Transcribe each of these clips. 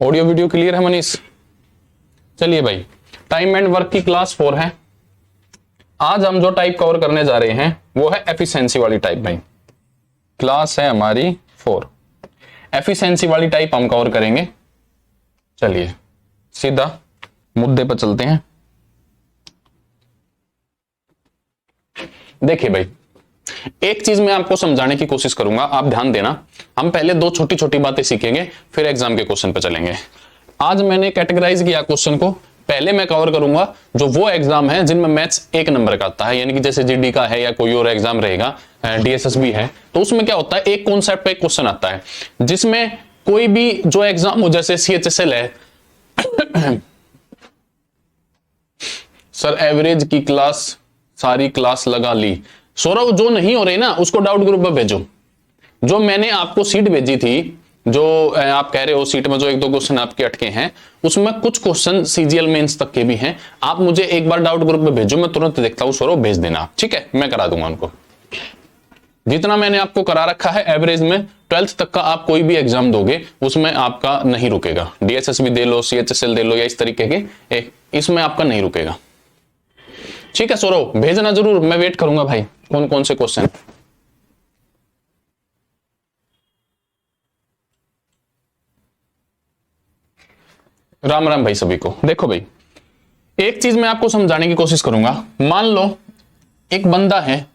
Audio video clear है मनीष? चलिए भाई, टाइम एंड वर्क की क्लास 4 है। आज हम जो टाइप कवर करने जा रहे हैं वो है एफिशिएंसी वाली टाइप। भाई क्लास है हमारी 4, एफिशिएंसी वाली टाइप हम कवर करेंगे। चलिए सीधा मुद्दे पर चलते हैं। देखिए भाई, एक चीज मैं आपको समझाने की कोशिश करूंगा, आप ध्यान देना। हम पहले दो छोटी छोटी बातें सीखेंगे, फिर एग्जाम के क्वेश्चन पे चलेंगे। आज मैंने कैटेगराइज किया क्वेश्चन को। पहले मैं कवर करूंगा जो वो एग्जाम है जिनमें मैथ्स 1 नंबर का आता है, यानी कि जैसे जीडी का है या कोई और एग्जाम रहेगा, डीएसएसबी है, तो उसमें क्या होता है, एक कॉन्सेप्ट पे एक क्वेश्चन आता है जिसमें कोई भी जो एग्जाम हो, जैसे सीएचएसएल है सर एवरेज की क्लास सारी क्लास लगा ली। सौरभ जो नहीं हो रही ना उसको डाउट ग्रुप में भेजो। जो मैंने आपको सीट भेजी थी, जो आप कह रहे हो सीट में जो एक दो क्वेश्चन आपके अटके हैं, उसमें कुछ क्वेश्चन सीजीएल मेंस तक के भी हैं। आप मुझे एक बार डाउट ग्रुप में भेजो, मैं तुरंत देखता हूं। सौरभ भेज देना, ठीक है, मैं करा दूंगा उनको। जितना मैंने आपको करा रखा है एवरेज में 12th तक का आप कोई भी एग्जाम दोगे उसमें आपका नहीं रुकेगा। डीएसएसबी दे लो, सीएचएसएल दे लो, या इस तरीके के इसमें आपका नहीं रुकेगा। ठीक है सौरभ, भेजना जरूर, मैं वेट करूंगा भाई। कौन कौन से क्वेश्चन? राम राम भाई सभी को। देखो भाई, एक चीज मैं आपको समझाने की कोशिश करूंगा। मान लो एक बंदा है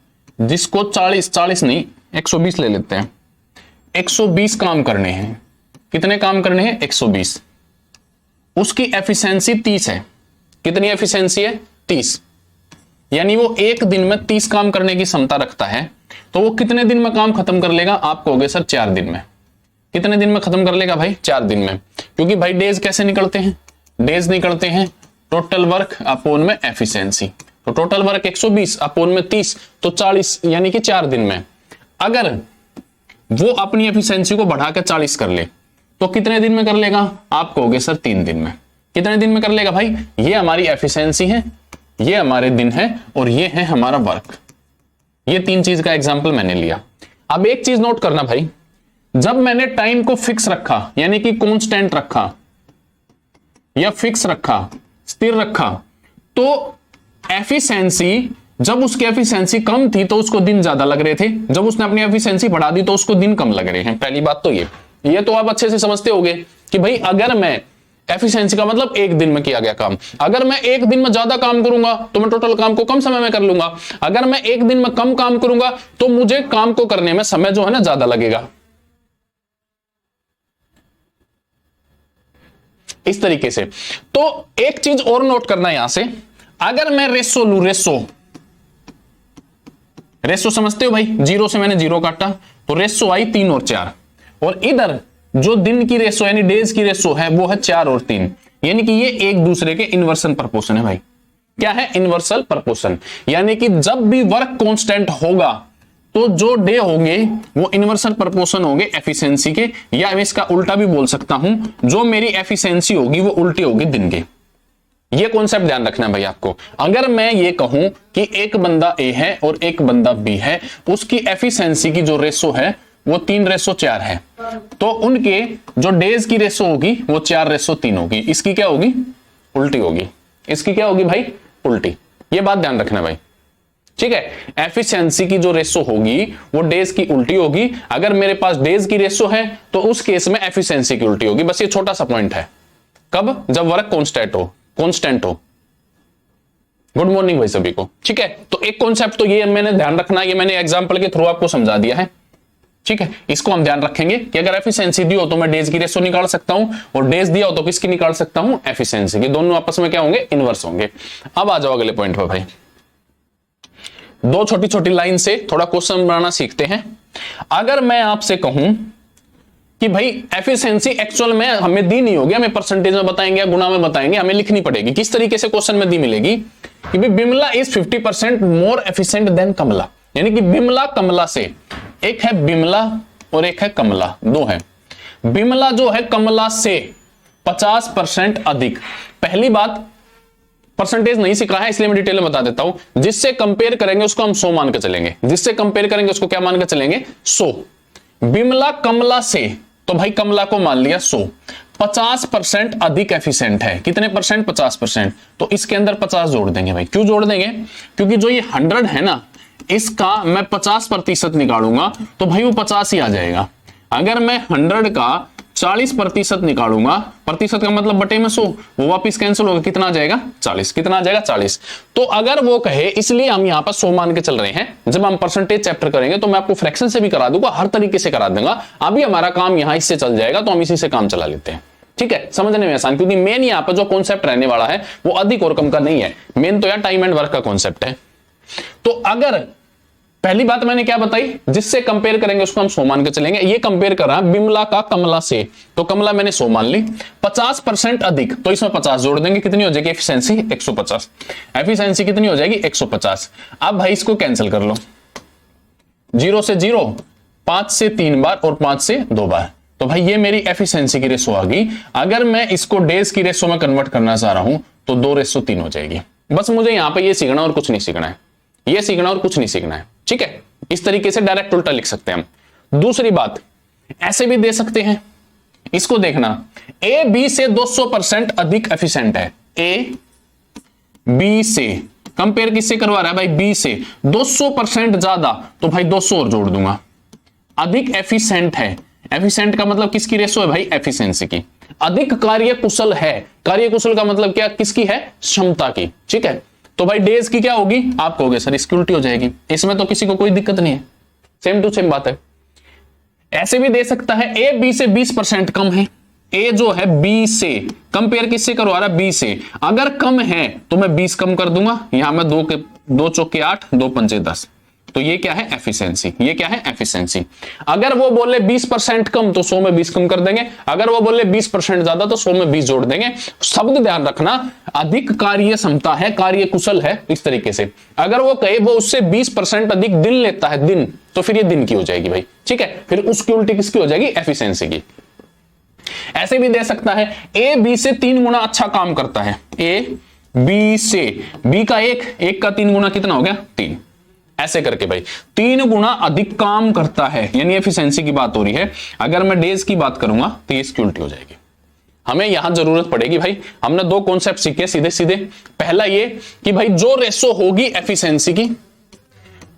जिसको 40 नहीं 120 ले लेते हैं, 120 काम करने हैं। कितने काम करने हैं? 120। उसकी एफिशिएंसी 30 है। कितनी एफिशिएंसी है? 30। यानी वो एक दिन में 30 काम करने की क्षमता रखता है। तो वो कितने दिन में काम खत्म कर लेगा? आप कहोगे सर 4 दिन में। कितने दिन में खत्म कर लेगा भाई? 4 दिन में। क्योंकि भाई डेज कैसे निकलते हैं? डेज निकलते हैं टोटल वर्क अपोन में एफिशिएंसी। तो टोटल वर्क 120 अपोन में 30, तो 40, यानी कि 4 दिन में। अगर वो अपनी एफिशिएंसी को बढ़ाकर 40 कर ले तो कितने दिन में कर लेगा? आप कहोगे सर 3 दिन में। कितने दिन में कर लेगा भाई? ये हमारी एफिशिएंसी है, ये हमारे दिन है, और ये है हमारा वर्क। ये 3 चीज का एग्जाम्पल मैंने लिया। अब एक चीज नोट करना भाई, जब मैंने टाइम को फिक्स रखा, यानी कि कांस्टेंट रखा या फिक्स रखा, स्थिर रखा, तो एफिशिएंसी, जब उसकी एफिशिएंसी कम थी तो उसको दिन ज्यादा लग रहे थे, जब उसने अपनी एफिशिएंसी बढ़ा दी तो उसको दिन कम लग रहे हैं। पहली बात तो ये तो आप अच्छे से समझते होगे कि भाई अगर मैं एफिशिएंसी का मतलब एक दिन में किया गया काम, अगर मैं एक दिन में ज्यादा काम करूंगा तो मैं टोटल काम को कम समय में कर लूंगा। अगर मैं एक दिन में कम काम करूंगा तो मुझे काम को करने में समय जो है ना ज्यादा लगेगा। इस तरीके से। तो एक चीज और नोट करना यहां से, अगर मैं रेशो लू, रेशो समझते हो भाई, 0 से मैंने 0 काटा तो रेशो आई 3 और 4, और इधर जो दिन की रेशो यानी डेज की रेशो है वो है 4 और 3, यानी कि ये एक दूसरे के इनवर्सल प्रोपोर्शन है भाई। क्या है? इनवर्सल प्रोपोर्शन। यानी कि जब भी वर्क कांस्टेंट होगा तो जो डे होंगे वो इनवर्सल प्रोपोर्शन होंगे एफिशिएंसी के, या मैं इसका उल्टा भी बोल सकता हूं, जो मेरी एफिशिएंसी होगी वो उल्टी होगी दिन के। ये कॉन्सेप्ट ध्यान रखना है भाई आपको। अगर मैं ये कहूं कि एक बंदा ए है और एक बंदा बी है, उसकी एफिशिएंसी की जो रेशो है वो 3:4 है, तो उनके जो डेज की रेशो होगी वो 4:3 होगी। इसकी क्या होगी? उल्टी होगी। इसकी क्या होगी भाई? उल्टी। ये बात ध्यान रखना भाई, ठीक है। एफिशिएंसी की जो रेशो होगी वो डेज की उल्टी होगी। अगर मेरे पास डेज की रेशो है तो उस केस में एफिशिएंसी की उल्टी होगी। बस ये छोटा सा पॉइंट है। कब? जब वर्क कांस्टेंट हो। गुड मॉर्निंग भाई सभी को, ठीक है। तो एक कॉन्सेप्ट तो ये मैंने ध्यान रखना, ये मैंने एग्जांपल के थ्रू आपको समझा दिया है, ठीक है। इसको हम ध्यान रखेंगे कि अगर एफिशिएंसी दी हो तो मैं डेज की रेशो निकाल सकता हूं, और डेज दिया हो तो किसकी निकाल सकता हूं? एफिशिएंसी की। दोनों आपस में क्या होंगे? इनवर्स होंगे। अब आ जाओ अगले पॉइंट पर भाई। दो छोटी छोटी लाइन से थोड़ा क्वेश्चन बनाना सीखते हैं। अगर मैं आपसे कहूं कि भाई एफिशिएंसी एक्चुअल में हमें दी नहीं होगी, हमें परसेंटेज में बताएंगे या गुना में बताएंगे, हमें लिखनी पड़ेगी। किस तरीके से क्वेश्चन में दी मिलेगी कि भाई Bimla is 50% more efficient than Kamla, यानी कि बिमला कमला से, एक है बिमला और एक है कमला, दो है। बिमला जो है कमला से 50% अधिक। पहली बात, परसेंटेज नहीं सीख रहा है इसलिए मैं डिटेल में बता देता हूं। जिससे कंपेयर करेंगे उसको हम 100 मान के चलेंगे, जिससे कंपेयर करेंगे उसको क्या मान के चलेंगे? 100। बिमला कमला से, तो भाई कमला को मान लिया 100। 50% अधिक एफिशिएंट है। कितने परसेंट? 50%। तो इसके अंदर 50 जोड़ देंगे भाई। क्यों जोड़ देंगे? क्योंकि जो ये 100 है ना, इसका मैं 50% निकालूंगा तो भाई वो 50 ही आ जाएगा। अगर मैं 100 का 40% निकालूंगा, प्रतिशत का मतलब बटे में 100, वो वापिस कैंसिल होगा, कितना आ जाएगा? 40। कितना आ जाएगा? 40। तो अगर वो कहे, इसलिए हम यहां पर 100 मान के चल रहे हैं। जब हम परसेंटेज चैप्टर करेंगे तो मैं आपको फ्रैक्शन से भी करा दूंगा, हर तरीके से करा दूंगा। अभी हमारा काम यहां इससे चल जाएगा तो हम इसी से काम चला लेते हैं। ठीक है, समझने में आसान, क्योंकि मेन यहां पर जो कॉन्सेप्ट रहने वाला है वो अधिक और कम का नहीं है, मेन तो यार टाइम एंड वर्क का कॉन्सेप्ट है। तो अगर पहली बात मैंने क्या बताई, जिससे कंपेयर करेंगे उसको हम 100 मान के चलेंगे। ये कंपेयर कर रहा है बिमला का कमला से, तो कमला मैंने 100 मान ली। 50% अधिक, तो इसमें 50 जोड़ देंगे, कितनी हो जाएगी एफिशिएंसी? 150। एफिशिएंसी कितनी हो जाएगी? 150। अब भाई इसको कैंसिल कर लो, 0 से 0, 5 से 3 बार और 5 से 2 बार। तो भाई ये मेरी एफिशिएंसी की रेशो आ गई। अगर मैं इसको डेज की रेशो में कन्वर्ट करना चाह रहा हूं तो 2:3 हो जाएगी। बस मुझे यहां पर ये सीखना और कुछ नहीं सीखना है, ये सीखना और कुछ नहीं सीखना है। ठीक है, इस तरीके से डायरेक्ट उल्टा लिख सकते हैं हम। दूसरी बात, ऐसे भी दे सकते हैं, इसको देखना, ए बी से 200% अधिक एफिशिएंट है। ए बी से कंपेयर किससे करवा रहा है भाई? बी से 200% ज्यादा, तो भाई 200 और जोड़ दूंगा। अधिक एफिशिएंट है, एफिशिएंट का मतलब किसकी रेशो है भाई? एफिशिएंसी की। अधिक कार्यकुशल है, कार्यकुशल का मतलब क्या? किसकी है? क्षमता की। ठीक है, तो भाई डेज की क्या होगी? आप कहोगे सर इसकी उल्टी हो जाएगी, इसमें तो किसी को कोई दिक्कत नहीं है, सेम टू सेम बात है। ऐसे भी दे सकता है, ए बी से 20% कम है। ए जो है बी से कंपेयर किससे करवा रहा है? बी से। अगर कम है तो मैं 20 कम कर दूंगा, यहां मैं 2 चौके 8, 2 पंचे 10, तो ये क्या है? एफिशिएंसी। ये क्या है? एफिशिएंसी। अगर वो बोले 20% कम तो 100 में 20 कम कर देंगे, अगर वो बोले 20% ज्यादा तो 100 में 20 जोड़ देंगे। शब्द ध्यान रखना, अधिक कार्य क्षमता है, कार्य कुशल है, इस तरीके से। अगर वो कहे वो उससे 20% अधिक दिन लेता है, दिन, तो फिर ये दिन की हो जाएगी भाई। ठीक है, फिर उसकी उल्टी किसकी हो जाएगी? एफिशिएंसी की। ऐसे भी दे सकता है, ए बी से 3 गुना अच्छा काम करता है। ए बी से, बी का 1 का 3 गुना कितना हो गया? 3। ऐसे करके भाई 3 गुना अधिक काम करता है, यानी एफिशिएंसी की बात हो रही है। अगर मैं डेज की बात करूंगा तो ये इसकी उल्टी हो जाएगी। हमें यहां जरूरत पड़ेगी भाई, हमने 2 कॉन्सेप्ट सीखे सीधे सीधे। पहला ये कि भाई जो रेशो होगी एफिशिएंसी की,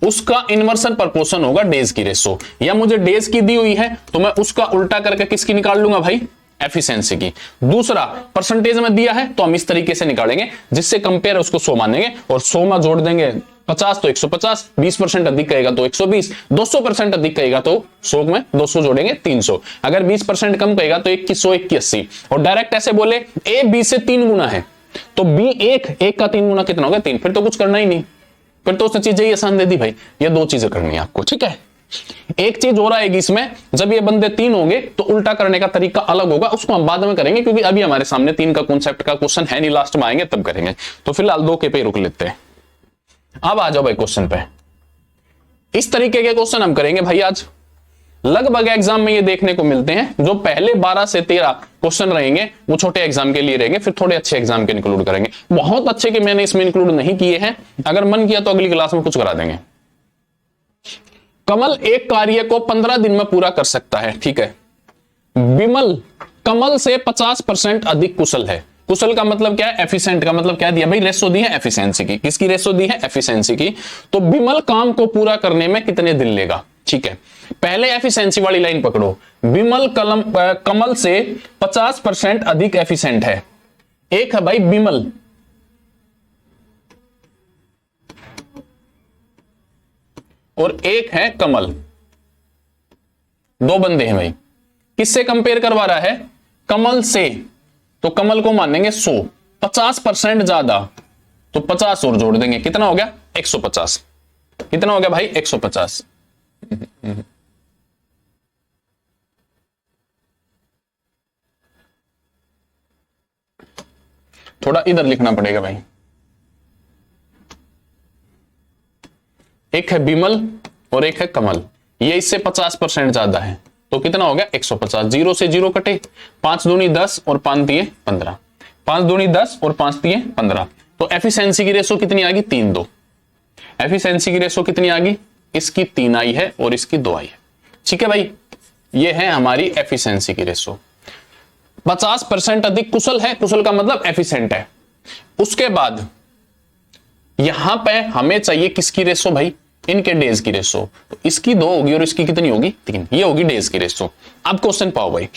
उसका इन्वर्सन प्रोपोर्शन होगा डेज की रेशो। या मुझे डेज की दी हुई है तो मैं उसका उल्टा करके किसकी निकाल लूंगा भाई? एफिशिएंसी की। दूसरा, परसेंटेज में दिया है तो हम इस तरीके से निकालेंगे, जिससे कंपेयर उसको 100 मानेंगे और 100 में जोड़ देंगे 50 तो 150, 20% अधिक कहेगा तो 120, 200% अधिक कहेगा तो 100 में 200 जोड़ेंगे 300, अगर 20% कम कहेगा तो 2100, 81। और डायरेक्ट ऐसे बोले ए बी से 3 गुना है तो बी 1 का 3 गुना कितना होगा? 3। फिर तो कुछ करना ही नहीं, फिर तो उसने चीजें ही आसान दे दी भाई। ये 2 चीजें करनी है आपको। ठीक है, एक चीज और आएगी इसमें, जब ये बंदे 3 होंगे तो उल्टा करने का तरीका अलग होगा, उसको हम बाद में करेंगे, क्योंकि अभी हमारे सामने 3 का कॉन्सेप्ट का क्वेश्चन है नहीं, लास्ट में आएंगे तब करेंगे। तो फिलहाल 2 के पे रुक लेते हैं। अब आ जाओ भाई क्वेश्चन पे। इस तरीके के क्वेश्चन हम करेंगे भाई आज। लगभग एग्जाम में ये देखने को मिलते हैं, जो पहले 12 से 13 क्वेश्चन रहेंगे वो छोटे एग्जाम के लिए रहेंगे, फिर थोड़े अच्छे एग्जाम के इंक्लूड करेंगे। बहुत अच्छे के मैंने इसमें इंक्लूड नहीं किए हैं, अगर मन किया तो अगली क्लास में कुछ करा देंगे। कमल एक कार्य को 15 दिन में पूरा कर सकता है। ठीक है, विमल कमल से 50% अधिक कुशल है। कुशल का मतलब क्या है? एफिशिएंट का मतलब क्या दिया भाई? रेशो दी है एफिशिएंसी की। किसकी रेशो दी है? एफिशिएंसी की। तो विमल काम को पूरा करने में कितने दिन लेगा? ठीक है, पहले एफिशिएंसी वाली लाइन पकड़ो। विमल कमल से 50% अधिक एफिशिएंट है। एक है भाई विमल, और एक है कमल, 2 बंदे हैं भाई। किससे कंपेयर करवा रहा है? कमल से, तो कमल को मानेंगे 100, 50% ज्यादा तो 50 और जोड़ देंगे, कितना हो गया? 150। कितना हो गया भाई? 150। थोड़ा इधर लिखना पड़ेगा भाई। एक है विमल और एक है कमल, ये इससे 50% ज्यादा है, तो कितना हो गया? 150। 0 से 0 कटे, 5 दूनी 10 और 5 दिए 15, 5 दूनी 10 और 5 दिए 15। तो एफिशिएंसी की रेशो कितनी आ गई? 3, 2। एफिशिएंसी की रेशो कितनी आ गई? इसकी 3 आई है और इसकी 2 आई है। ठीक है भाई, ये है हमारी एफिशिएंसी की रेशो। 50% अधिक कुशल है, कुशल का मतलब एफिशिएंट है। उसके बाद यहां पे हमें चाहिए किसकी रेशो भाई, इनके डेज की रेशो। तो इसकी 2 होगी और इसकी कितनी होगी 3, ये होगी डेज की रेशो। अब क्वेश्चन पाओ भाई,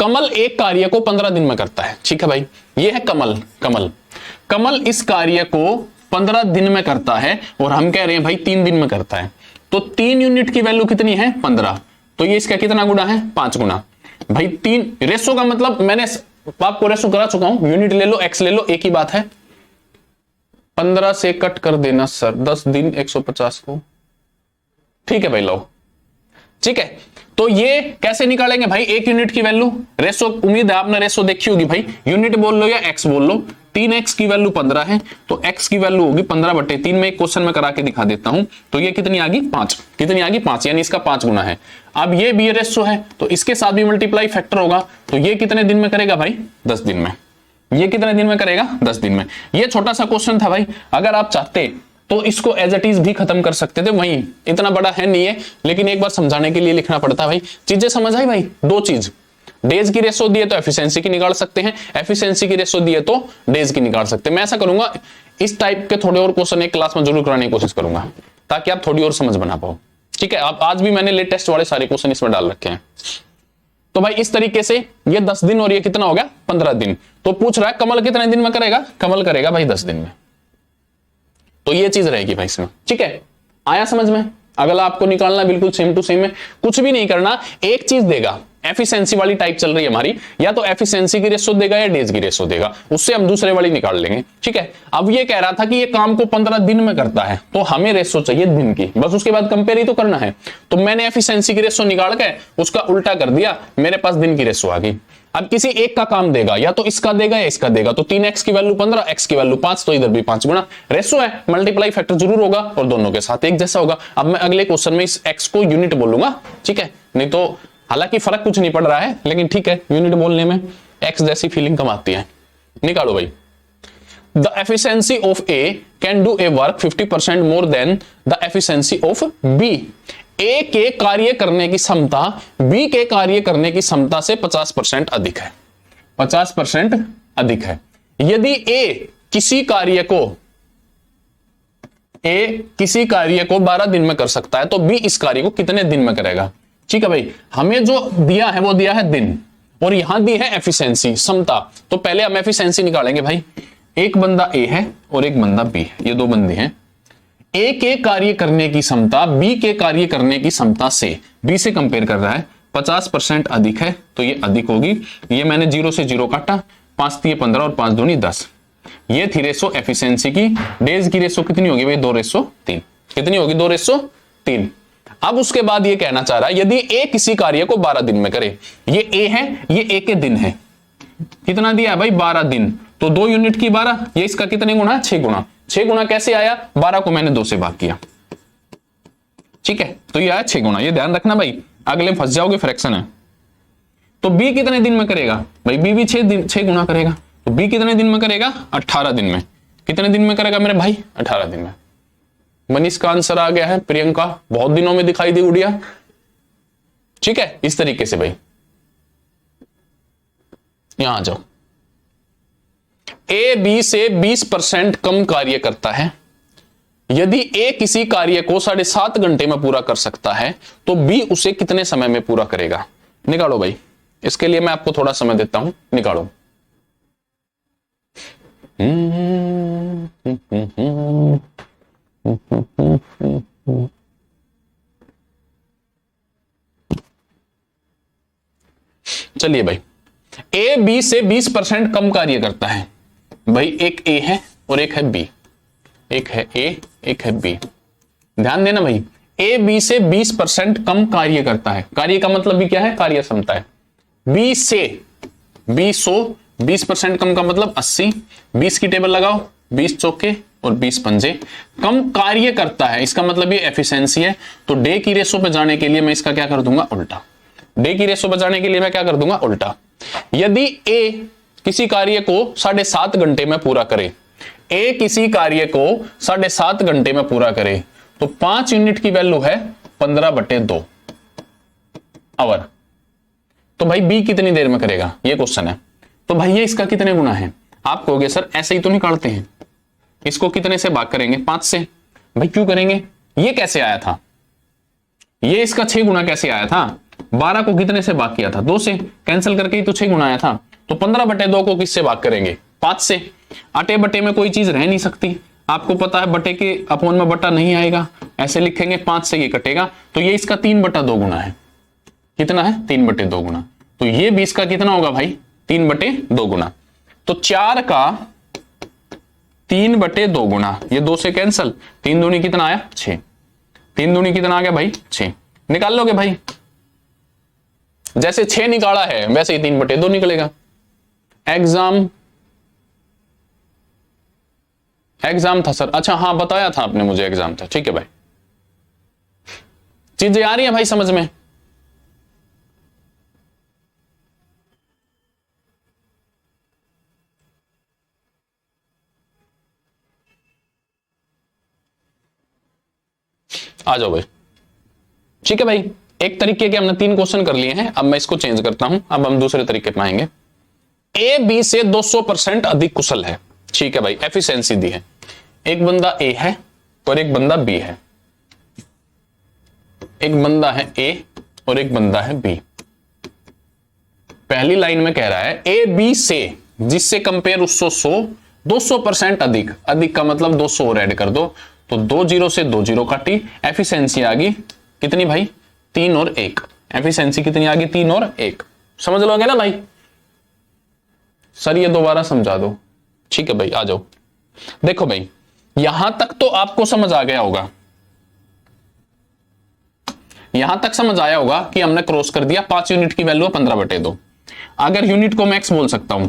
कमल एक कार्य को 15 दिन में करता है, ठीक है भाई, ये है कमल। कमल इस कार्य को 15 दिन में करता है और हम कह रहे हैं भाई 3 दिन में करता है। तो 3 यूनिट की वैल्यू कितनी है 15, तो ये इसका कितना गुना है 5 गुना। भाई 3 रेशो का मतलब मैंने आपको रेशो करा चुका हूं, यूनिट ले लो एक्स ले लो एक ही बात है। 15 से कट कर देना सर, 10 दिन 150 को, ठीक है भाई लो, ठीक है। तो ये कैसे निकालेंगे भाई, एक यूनिट की वैल्यू रेशो, उम्मीद है आपने रेशो देखी होगी भाई, यूनिट बोल लो या एक्स बोल लो। 3x की वैल्यू 15 है तो x की वैल्यू होगी 15/3 में। एक क्वेश्चन में करा के दिखा देता हूं। तो ये कितनी आ गई 5, कितनी आ गई 5, यानी इसका 5 गुना है। अब ये भी रेशो है तो इसके साथ भी मल्टीप्लाई फैक्टर होगा, तो ये कितने दिन में करेगा भाई 10 दिन में। ये कितने दिन में करेगा 10 दिन में। ये छोटा सा क्वेश्चन था भाई, अगर आप चाहते तो इसको एज इट इज भी खत्म कर सकते थे, वहीं इतना बड़ा है नहीं है, लेकिन एक बार समझाने के लिए लिखना पड़ता भाई। चीजें समझ आई भाई, 2 चीज, डेज की रेशो दिए तो एफिशिएंसी की निकाल सकते हैं, एफिशिएंसी की रेशो दिए तो डेज की निकाल सकते हैं। मैं ऐसा करूंगा, इस टाइप के थोड़े और क्वेश्चन एक क्लास में जरूर कराने की कोशिश करूंगा ताकि आप थोड़ी और समझ बना पाओ, ठीक है। आप आज भी मैंने लेटेस्ट वाले सारे क्वेश्चन इसमें डाल रखे हैं। तो भाई इस तरीके से ये 10 दिन और ये कितना हो गया 15 दिन। तो पूछ रहा है कमल कितने दिन में करेगा, कमल करेगा भाई 10 दिन में। तो ये चीज रहेगी भाई इसमें, ठीक है। आया समझ में। अगला आपको निकालना बिल्कुल सेम टू सेम है, कुछ भी नहीं करना, एक चीज देगा, एफिशिएंसी वाली टाइप चल रही है हमारी, या तो एफिशिएंसी की रेशो देगा या डेज की रेशो देगा, उससे हम दूसरे वाली निकाल लेंगे, ठीक है। अब ये कह रहा था कि ये काम को 15 दिन में करता है, तो हमें रेशो चाहिए दिन की, बस उसके बाद कंपेयर ही तो करना है। तो मैंने एफिशिएंसी की रेशो निकाल के उसका उल्टा कर दिया, मेरे पास दिन की रेशो आ गई। अब किसी एक का काम देगा, या तो इसका देगा या इसका देगा, तो 3x की वैल्यू 15, x की वैल्यू 5, तो इधर भी 5 गुना। रेशो है, मल्टीप्लाई फैक्टर जरूर होगा और दोनों के साथ एक जैसा होगा। अब मैं अगले क्वेश्चन में इस x को यूनिट बोलूंगा, ठीक है, नहीं तो हालांकि फर्क कुछ नहीं पड़ रहा है, लेकिन ठीक है, यूनिट बोलने में x जैसी फीलिंग कम आती है। निकालो भाई, the efficiency of A can do a work 50% more than the efficiency of B. A के कार्य करने की क्षमता बी के कार्य करने की क्षमता से 50% अधिक है, 50% अधिक है। यदि ए किसी कार्य को 12 दिन में कर सकता है, तो बी इस कार्य को कितने दिन में करेगा, ठीक है भाई। हमें जो दिया है वो दिया है दिन, और यहां दी है एफिशिएंसी क्षमता। तो पहले हम एफिशिएंसी निकालेंगे भाई। एक बंदा ए है और एक बंदा बी है, ये 2 बंदे हैं। ए के कार्य करने की क्षमता बी के कार्य करने की क्षमता से, बी से कंपेयर कर रहा है, 50% अधिक है, तो ये अधिक होगी। ये मैंने 0 से 0 काटा, 5 3 15 और 5 दूनी 10। ये थी रेशो एफिशिएंसी की। डेज की रेशो कितनी होगी भाई 2:3, कितनी होगी 2:3। अब उसके बाद ये कहना चाह रहा है यदि ए किसी कार्य को 12 दिन में करे, ये ए है, ये ए के दिन है, कितना दिया है भाई 12 दिन, तो 2 यूनिट की 12, ये इसका कितने गुना है 6 गुना। 6 गुना कैसे आया, 12 को मैंने 2 से भाग किया, ठीक है, तो ये आया 6 गुना। ये ध्यान रखना भाई, अगले फंस जाओगे, फ्रैक्शन है। तो बी कितने दिन में करेगा भाई, बी भी 6 गुना करेगा, तो बी कितने दिन में करेगा 18 दिन में। कितने दिन में करेगा मेरे भाई 18 दिन में। मनीष का आंसर आ गया है, प्रियंका बहुत दिनों में दिखाई दी गुड़िया, ठीक है। इस तरीके से भाई यहां आ जाओ। ए बी से 20% कम कार्य करता है। यदि ए किसी कार्य को 7.5 घंटे में पूरा कर सकता है, तो बी उसे कितने समय में पूरा करेगा। निकालो भाई, इसके लिए मैं आपको थोड़ा समय देता हूं, निकालो। चलिए भाई, ए बी से 20% कम कार्य करता है। भाई एक ए है और एक है बी, एक है ए एक है बी। ध्यान देना भाई, ए बी से 20% कम कार्य करता है। कार्य का मतलब भी क्या है, कार्य क्षमता है। बी से 20% कम का मतलब 80। 20 की टेबल लगाओ, 20 चौके और 20 पंजे, कम कार्य करता है, इसका मतलब ये एफिशिएंसी है। तो डे की रेशो पे जाने के लिए मैं इसका क्या कर दूंगा उल्टा। डे की रेशो पे जाने के लिए मैं क्या कर दूंगा उल्टा। यदि ए किसी कार्य को 7.5 घंटे में पूरा करे, ए किसी कार्य को 7.5 घंटे में पूरा करे, तो 5 यूनिट की वैल्यू है 15/2 आवर। तो भाई बी कितनी देर में करेगा, ये क्वेश्चन है। तो भाई ये इसका कितने गुना है? आप कहोगे सर ऐसे ही तो निकालते हैं, इसको कितने से भाग करेंगे? 5 से। भाई क्यों करेंगे? ये कैसे आया था? ये इसका 6 गुना कैसे आया था? 12 को कितने से भाग किया था? 2 से, कैंसिल करके ही तो 6 गुना आया था। तो 15/2 को किससे भाग करेंगे? 5 से। अटे बटे में कोई चीज रह नहीं सकती, आपको पता है बटे के अपोन में बटा नहीं आएगा, ऐसे लिखेंगे 5 से ये कटेगा, तो ये इसका 3/2 गुना है। कितना है? 3/2 गुना। तो ये भी इसका कितना होगा भाई? 3/2 गुना। तो 4 का 3/2 गुना, ये 2 से कैंसल, 3 दूनी कितना आया? 6। 3 दूनी कितना आ गया भाई? 6। निकाल लोगे भाई? जैसे 6 निकाला है वैसे ही 3/2 निकलेगा। एग्जाम था सर? अच्छा हाँ बताया था आपने मुझे, एग्जाम था, ठीक है भाई। चीजें आ रही है भाई समझ में? आ जाओ भाई। ठीक है भाई, एक तरीके के हमने 3 क्वेश्चन कर लिए हैं, अब मैं इसको चेंज करता हूं, अब हम दूसरे तरीके पे आएंगे। ए बी से 200% अधिक कुशल है। ठीक है भाई, एफिशिएंसी दी है, एक बंदा ए है और एक बंदा बी है। एक बंदा है ए और एक बंदा है बी। पहली लाइन में कह रहा है ए बी से, जिससे कंपेयर उसको 200% अधिक, अधिक का मतलब 200 और ऐड कर दो, तो 2 0 से 2 0 काटी, एफिशिएंसी आ गई कितनी भाई? 3 और 1। एफिशिएंसी कितनी आ गई? 3 और 1। समझ लोगे ना भाई? सर ये दोबारा समझा दो। ठीक है भाई, आ जाओ। देखो भाई, यहां तक तो आपको समझ आ गया होगा, यहां तक समझ आया होगा कि हमने क्रॉस कर दिया। 5 यूनिट की वैल्यू 15/2। अगर यूनिट को मैं एक्स बोल सकता हूं,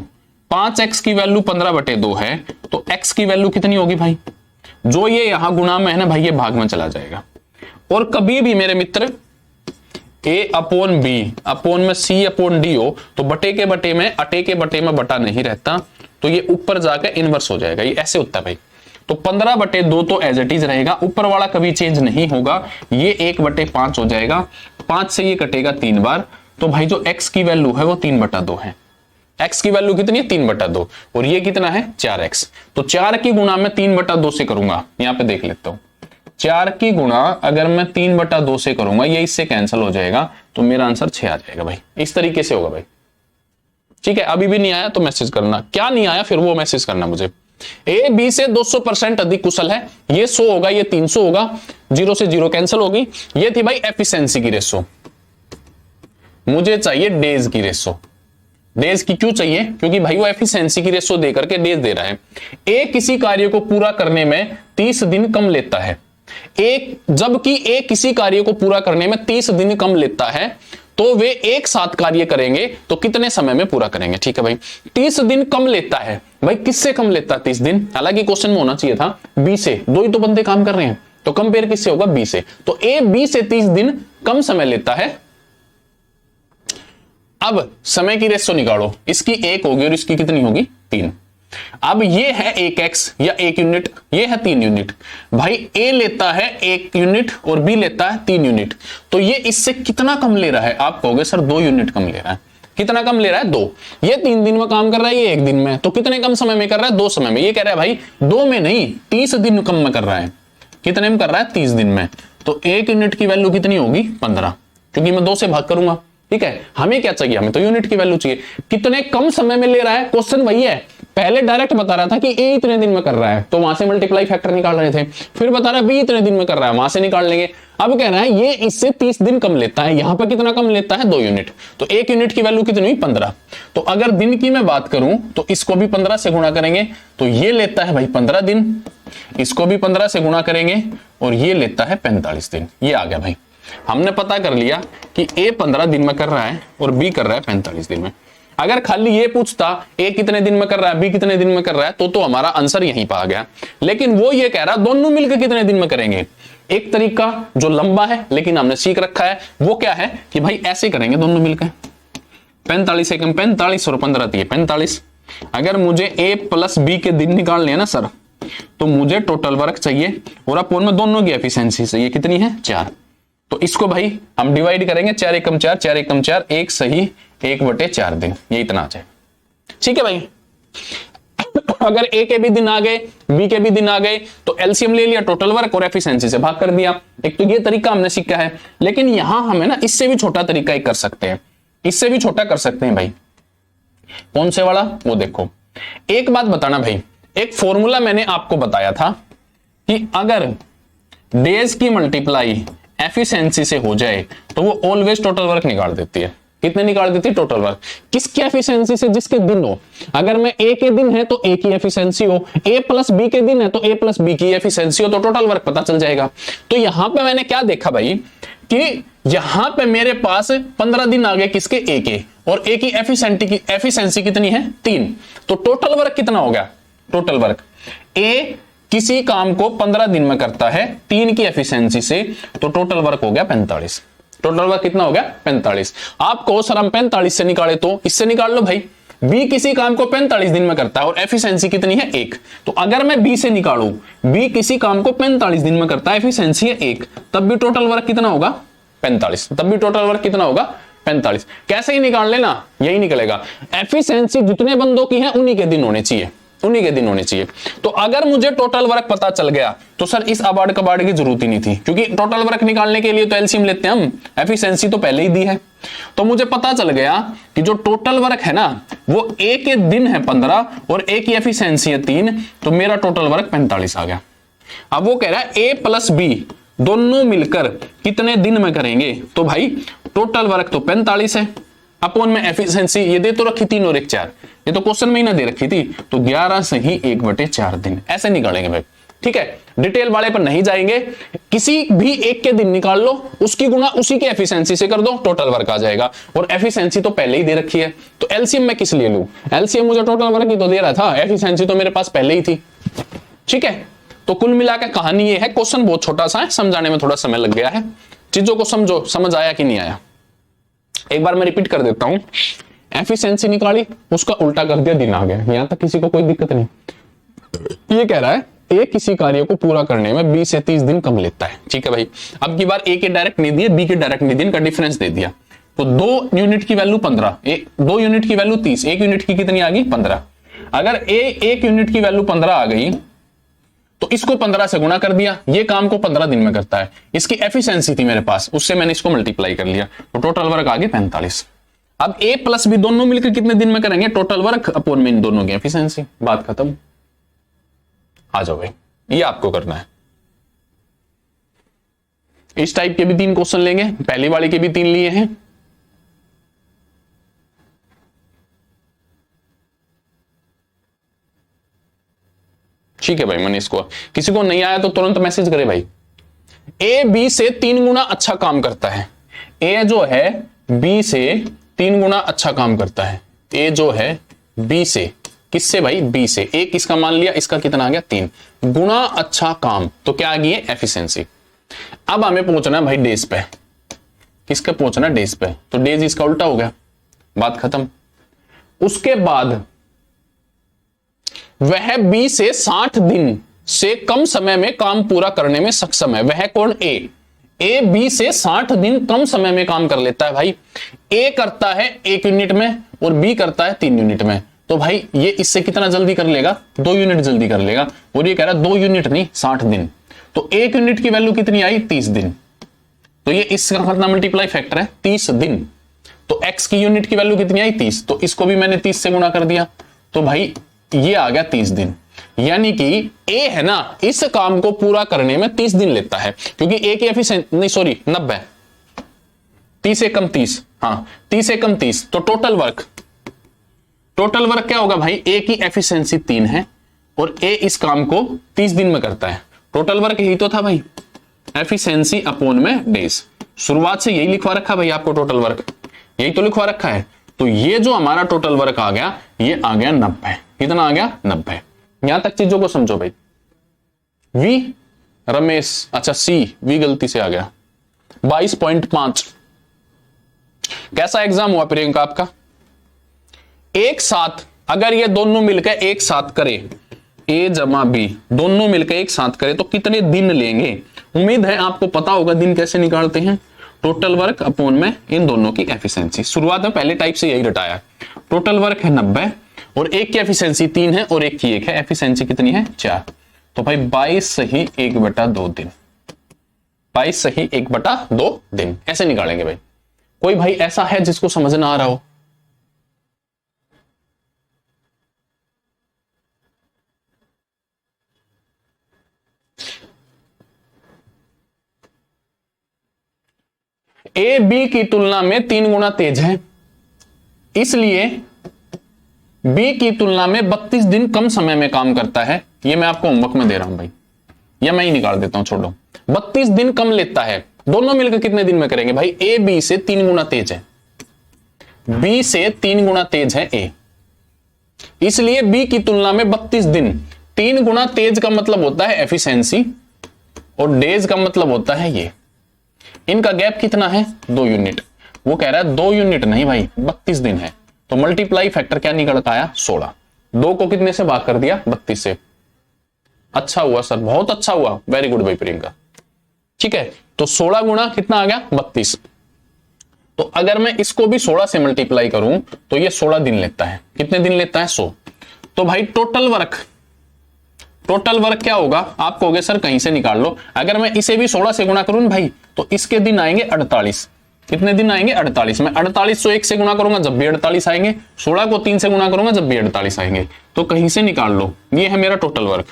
5x की वैल्यू 15/2 है, तो x की वैल्यू कितनी होगी भाई? जो ये यहां गुणा में है ना भाई, ये भाग में चला जाएगा। और कभी भी मेरे मित्र a/b अपोन में c/d हो तो बटे के बटे में, अटे के बटे में बटा नहीं रहता, तो ये ऊपर जाकर इनवर्स हो जाएगा। ये ऐसे होता है भाई। तो 15/2 तो एज इट इज रहेगा, ऊपर वाला कभी चेंज नहीं होगा, ये 1/5 हो जाएगा। 5 से ये कटेगा 3 बार, तो भाई जो x की वैल्यू है वो 3/2 है। x की वैल्यू कितनी है? 3/2। और ये कितना है? 4x। तो 4 की गुणा में 3/2 से करूंगा, यहां पे देख लेता हूं। 4 की गुणा अगर मैं 3/2 से करूंगा, ये इससे कैंसिल हो जाएगा, तो मेरा आंसर 6 आ जाएगा भाई। इस तरीके से होगा भाई। ठीक है, अभी भी नहीं आया तो मैसेज करना, क्या नहीं आया फिर वो मैसेज करना मुझे। ए बी से 200% अधिक कुशल है, ये 100 होगा, ये 300 होगा, 0 से 0 कैंसिल होगी। ये थी भाई एफिशिएंसी की रेशो। मुझे चाहिए डेज की रेशो। डेज की क्यों चाहिए? क्योंकि भाई वो एफिशिएंसी की रेशो दे करके डेज दे रहा है। ए किसी कार्य को पूरा करने में 30 दिन कम लेता है, एक जबकि ए किसी कार्य को पूरा करने में 30 दिन कम लेता है, तो वे एक साथ कार्य करेंगे तो कितने समय में पूरा करेंगे? ठीक है भाई, 30 दिन कम लेता है, भाई किससे कम लेता है 30 दिन? हालांकि क्वेश्चन में होना चाहिए था बी से, 2 ही तो बंदे काम कर रहे हैं, तो कंपेयर किससे होगा? बी से। तो ए बी से 30 दिन कम समय लेता है। अब समय की रेशो निकालो, इसकी 1 होगी और इसकी कितनी होगी? 3। अब ये है 1x या 1 यूनिट, ये है 3 यूनिट। भाई ए लेता है 1 यूनिट और बी लेता है 3 यूनिट, तो ये इससे कितना कम ले रहा है? आप कहोगे सर 2 यूनिट कम ले रहा है। कितना कम ले रहा है? 2। ये 3 दिन में काम कर रहा है, ये 1 दिन में, तो कितने कम समय में कर रहा है? 2 समय में। ये कह रहा है भाई 2 में नहीं, 30 दिन कम में कर रहा है। कितने में कर रहा है? 30 दिन में। तो 1 यूनिट की वैल्यू कितनी होगी? 15, क्योंकि मैं 2 से भाग करूंगा। ठीक है, हमें क्या चाहिए? हमें तो यूनिट की वैल्यू चाहिए। कितने कम समय में ले रहा है? क्वेश्चन वही है, पहले डायरेक्ट बता रहा था कि ए इतने दिन में कर रहा है, तो वहां से मल्टीप्लाई फैक्टर निकाल रहे थे, फिर बता रहा है बी इतने दिन में कर रहा है, वहां से निकाल लेंगे। अब कह रहा है ये इससे 30 दिन कम लेता है, यहां पर कितना कम लेता है? 2 यूनिट। तो 1 यूनिट की वैल्यू कितनी हुई? 15। तो अगर दिन की मैं बात करूं तो इसको भी 15 से गुणा करेंगे, तो ये लेता है भाई 15 दिन, इसको भी 15 से गुणा करेंगे और ये लेता है 45 दिन। ये आ गया भाई, हमने पता कर लिया कि ए 15 दिन में कर रहा है और बी कर रहा है 45 दिन में। अगर खाली ये पूछता ए कितने दिन में कर रहा है, बी कितने दिन में कर रहा है, तो हमारा आंसर यहीं पर आ गया। लेकिन वो ये कह रहा दोनों मिलकर कितने दिन में करेंगे। एक तरीका जो लंबा है लेकिन हमने सीख रखा है, वो क्या है कि भाई ऐसे करेंगे दोनों मिलकर। 45 एकम 45 और 15 दिए 45। अगर मुझे ए प्लस बी के दिन निकालने हैं ना सर, तो मुझे टोटल वर्क चाहिए और अपोन में दोनों की एफिशिएंसी चाहिए। कितनी है? 4। तो इसको भाई हम डिवाइड करेंगे, 4 एकम 4, 4 एकम 4, 1 सही 1/4 दिन, ये इतना आ जाए। ठीक है भाई। अगर ए के भी दिन आ गए, बी के भी दिन आ गए, तो एलसीएम ले लिया, टोटल वर्क और एफिशिएंसी से भाग कर दिया। एक तो ये तरीका हमने सीखा है, लेकिन यहां हमें ना इससे भी छोटा तरीका एक कर सकते हैं, इससे भी छोटा कर सकते हैं भाई। कौन से वाला? वो देखो, एक बात बताना भाई, एक फॉर्मूला मैंने आपको बताया था कि अगर डेज की मल्टीप्लाई एफिशिएंसी से हो जाए तो वो ऑलवेज टोटल वर्क निकाल देती है। कितने निकाल देती है? Total work. किसकी एफिशिएंसी से? जिसके दिन हो। अगर मैं ए के दिन है तो ए की एफिशिएंसी हो, ए प्लस बी के दिन है तो ए प्लस बी की एफिशिएंसी हो, तो टोटल वर्क पता चल जाएगा। तो यहां पे मैंने क्या देखा भाई कि यहां पे मेरे पास 15 दिन आ गए किसके? ए के, और ए की एफिशिएंसी कितनी है? 3। तो टोटल वर्क कितना हो गया? टोटल वर्क ए किसी काम को 15 दिन में करता है 3 की एफिशिएंसी से, तो टोटल वर्क हो गया 45। टोटल वर्क कितना हो गया? 45। आपको सर हम 45 से निकाले, तो इससे निकाल लो भाई। बी किसी काम को 45 दिन में करता है और एफिशिएंसी कितनी है? 1। तो अगर मैं बी से निकालूं, बी किसी काम को 45 दिन में करता है, एफिशिएंसी है 1, तब भी टोटल वर्क कितना होगा? 45। तब भी टोटल वर्क कितना होगा? 45। कैसे ही निकाल लेना, यही निकलेगा। एफिशिएंसी जितने बंदों की है उन्हीं के दिन होने चाहिए, उन्हीं के दिन होने चाहिए। तो अगर मुझे टोटल वर्क पता चल गया तो सर इस अबाड़ कबाड़ की जरूरत ही नहीं थी, क्योंकि टोटल वर्क निकालने के लिए तो एलसीएम लेते हैं हम, एफिशिएंसी तो पहले ही दी है। तो मुझे पता चल गया कि जो टोटल वर्क है ना वो ए के दिन है 15 और ए की एफिशिएंसी है 3, तो मेरा टोटल वर्क 45 आ गया। अब वो कह रहा है ए प्लस बी दोनों मिलकर कितने दिन में करेंगे? तो भाई टोटल वर्क तो 45 है, अपॉन में एफिशिएंसी ये दे तो रखी 3 और 1 4, ये तो क्वेश्चन में ही ना दे रखी थी, तो 11 से ही 1/4 दिन ऐसे निकालेंगे भाई। ठीक है, डिटेल वाले पर नहीं जाएंगे, किसी भी एक के दिन निकाल लो, उसकी गुणा उसी के एफिशिएंसी से कर दो, टोटल वर्क आ जाएगा। और एफिशिएंसी तो पहले ही दे रखी है, तो एलसीएम मैं किस लिए लूं? एलसीएम मुझे टोटल वर्क ही तो दे रहा था, एफिशिएंसी तो मेरे पास पहले ही थी। ठीक है, तो कुल मिलाकर कहानी ये है, क्वेश्चन बहुत छोटा सा है, समझाने में थोड़ा समय लग गया है। चीजों को समझो, समझ आया कि नहीं आया? एक बार मैं रिपीट कर देता हूं। एफिशिएंसी निकाली, उसका उल्टा कर दिया, दिन आ गया। यहां तक किसी को कोई दिक्कत नहीं। ये कह रहा है ए किसी कार्य को पूरा करने में 20 से 30 दिन कम लेता है। ठीक है भाई, अब की बार ए के डायरेक्ट नहीं दिए, बी के डायरेक्ट नहीं दिए, इनका डिफरेंस दे दिया। तो 2 यूनिट की वैल्यू 15, 2 यूनिट की वैल्यू 30, 1 यूनिट की कितनी आ गई? 15। अगर ए 1 यूनिट की वैल्यू 15 आ गई तो इसको 15 से गुणा कर दिया, ये काम को 15 दिन में करता है, इसकी एफिशिएंसी थी मेरे पास, उससे मैंने इसको मल्टीप्लाई कर लिया, तो टोटल वर्क आ गई 45। अब ए प्लस बी दोनों मिलकर कितने दिन में करेंगे? टोटल वर्क अपॉन में इन दोनों की एफिशिएंसी, बात खत्म। आ जाओ भाई, ये आपको करना है। इस टाइप के भी 3 क्वेश्चन लेंगे, पहली वाली के भी 3 लिए हैं। ठीक है भाई, मनीष को, किसी को नहीं आया तो तुरंत मैसेज करे भाई। ए बी से 3 गुना अच्छा काम करता है। ए जो है बी से 3 गुना अच्छा काम करता है। ए जो है बी से, किससे भाई? बी से। ए किसका मान लिया, इसका कितना आ गया? 3 गुना अच्छा काम, तो क्या आ गई है? एफिशिएंसी। अब हमें पहुंचना है भाई डेज पे। किसके पहुंचना? डेज पे। तो डेज इसका उल्टा हो गया, बात खत्म। उसके बाद वह बी से 60 दिन से कम समय में काम पूरा करने में सक्षम है। वह कौन? ए। ए बी से 60 दिन कम समय में काम कर लेता है भाई। ए करता है 1 यूनिट में और बी करता है 3 यूनिट में, तो भाई ये इससे कितना जल्दी कर लेगा? 2 यूनिट जल्दी कर लेगा। और ये कह रहा है 2 यूनिट नहीं 60 दिन, तो 1 यूनिट की वैल्यू कितनी आई? 30 दिन। तो ये इसका कितना मल्टीप्लाई फैक्टर है? 30 दिन। तो x की यूनिट की वैल्यू कितनी आई? 30, तो इसको भी मैंने 30 से गुणा कर दिया, तो भाई ये आ गया 30 दिन। यानी कि ए है ना, इस काम को पूरा करने में 30 दिन लेता है, क्योंकि ए की एफिशिएंसी नहीं, सॉरी 90, 30 से कम 30, हाँ 30 से कम 30, तो टोटल वर्क क्या होगा भाई? ए की एफिशिएंसी 3 है और ए इस काम को 30 दिन में करता है। टोटल वर्क यही तो था भाई, एफिशिएंसी अपॉन में डेज। शुरुआत से यही लिखवा रखा भाई आपको, टोटल वर्क यही तो लिखवा रखा है। तो ये जो हमारा टोटल वर्क आ गया, ये आ गया 90। कितना आ गया? 90। यहां तक चीजों को समझो भाई। वी रमेश, अच्छा सी वी गलती से आ गया। 22.5। कैसा एग्जाम हुआ प्रियंका आपका? एक साथ अगर ये दोनों मिलकर एक साथ करे, ए जमा बी दोनों मिलकर एक साथ करे, तो कितने दिन लेंगे? उम्मीद है आपको पता होगा दिन कैसे निकालते हैं। टोटल वर्क अपॉन में इन दोनों की एफिशिएंसी। शुरुआत में पहले टाइप से यही रटाया। टोटल वर्क है 90 और एक की एफिशिएंसी 3 है और एक की 1 है, एफिशिएंसी कितनी है 4। तो भाई 22 सही 1/2 दिन, 22 सही 1/2 दिन, ऐसे निकालेंगे भाई। कोई भाई ऐसा है जिसको समझ ना आ रहा हो? ए बी की तुलना में 3 गुना तेज है, इसलिए बी की तुलना में 32 दिन कम समय में काम करता है। ये मैं आपको होमवर्क में दे रहा हूं भाई, या मैं ही निकाल देता हूं, छोड़ो। 32 दिन कम लेता है, दोनों मिलकर कितने दिन में करेंगे भाई? ए बी से 3 गुना तेज है, बी से 3 गुना तेज है ए, इसलिए बी की तुलना में 32 दिन। 3 गुना तेज का मतलब होता है एफिशिएंसी, और डेज का मतलब होता है ये। इनका गैप कितना है? 2 यूनिट। वो कह रहा है 2 यूनिट नहीं भाई, 32 दिन है। तो मल्टीप्लाई फैक्टर क्या निकल के आया? 16। 2 को कितने से भाग कर दिया? 32 से। अच्छा हुआ सर, बहुत अच्छा हुआ, वेरी गुड भाई प्रियंका। ठीक है, तो 16 गुना कितना आ गया? 32। तो अगर मैं इसको भी 16 से मल्टीप्लाई करूं तो ये 16 दिन लेता है। कितने दिन लेता है? 100। तो भाई टोटल वर्क क्या होगा? आप कहोगे सर कहीं से निकाल लो। अगर मैं इसे भी 16 से गुणा करूं भाई, तो इसके दिन आएंगे 48। कितने दिन आएंगे? 48। मैं 48 को 1 से गुणा करूंगा जब भी 48 आएंगे, 16 को 3 से गुणा करूंगा जब भी 48 आएंगे। तो कहीं से निकाल लो, ये है मेरा टोटल वर्क।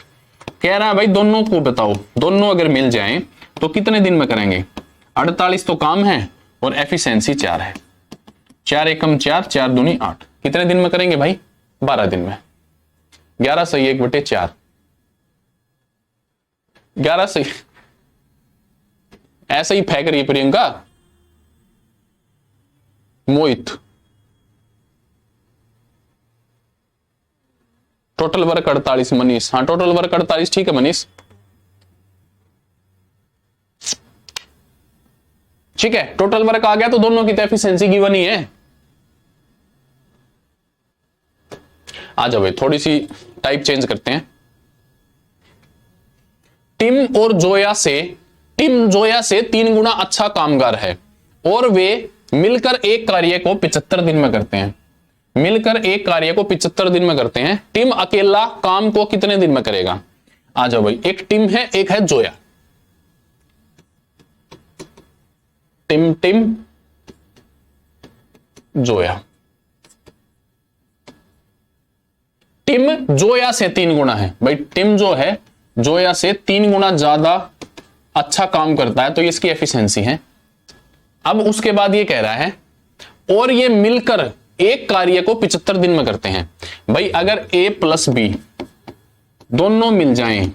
कह रहा है भाई दोनों को बताओ, दोनों अगर मिल जाएं तो कितने दिन में करेंगे? 48 तो काम है और एफिशिएंसी 4 है। 4 एकम 4, 4 दूनी 8। कितने दिन में करेंगे भाई? 12 दिन में। 11 सही 1/4, 11 सही। ऐसे ही फेंक रही है प्रियंका। मोहित, टोटल वर्क 48। मनीष, हाँ टोटल वर्क 48, ठीक है मनीष, ठीक है। टोटल वर्क आ गया तो दोनों की तो एफिशिएंसी गिवन ही है। आ जाओ भाई, थोड़ी सी टाइप चेंज करते हैं। टिम जोया से 3 गुना अच्छा कामगार है और वे मिलकर एक कार्य को 75 दिन में करते हैं। मिलकर एक कार्य को 75 दिन में करते हैं। टिम अकेला काम को कितने दिन में करेगा? आ जाओ भाई, एक टिम है, एक है जोया। टिम जोया। टिम जोया से 3 गुना है भाई। टिम जो है जोया से 3 गुना ज्यादा अच्छा काम करता है, तो इसकी एफिशिएंसी है। अब उसके बाद ये कह रहा है और ये मिलकर एक कार्य को 75 दिन में करते हैं। भाई अगर ए प्लस बी दोनों मिल जाएं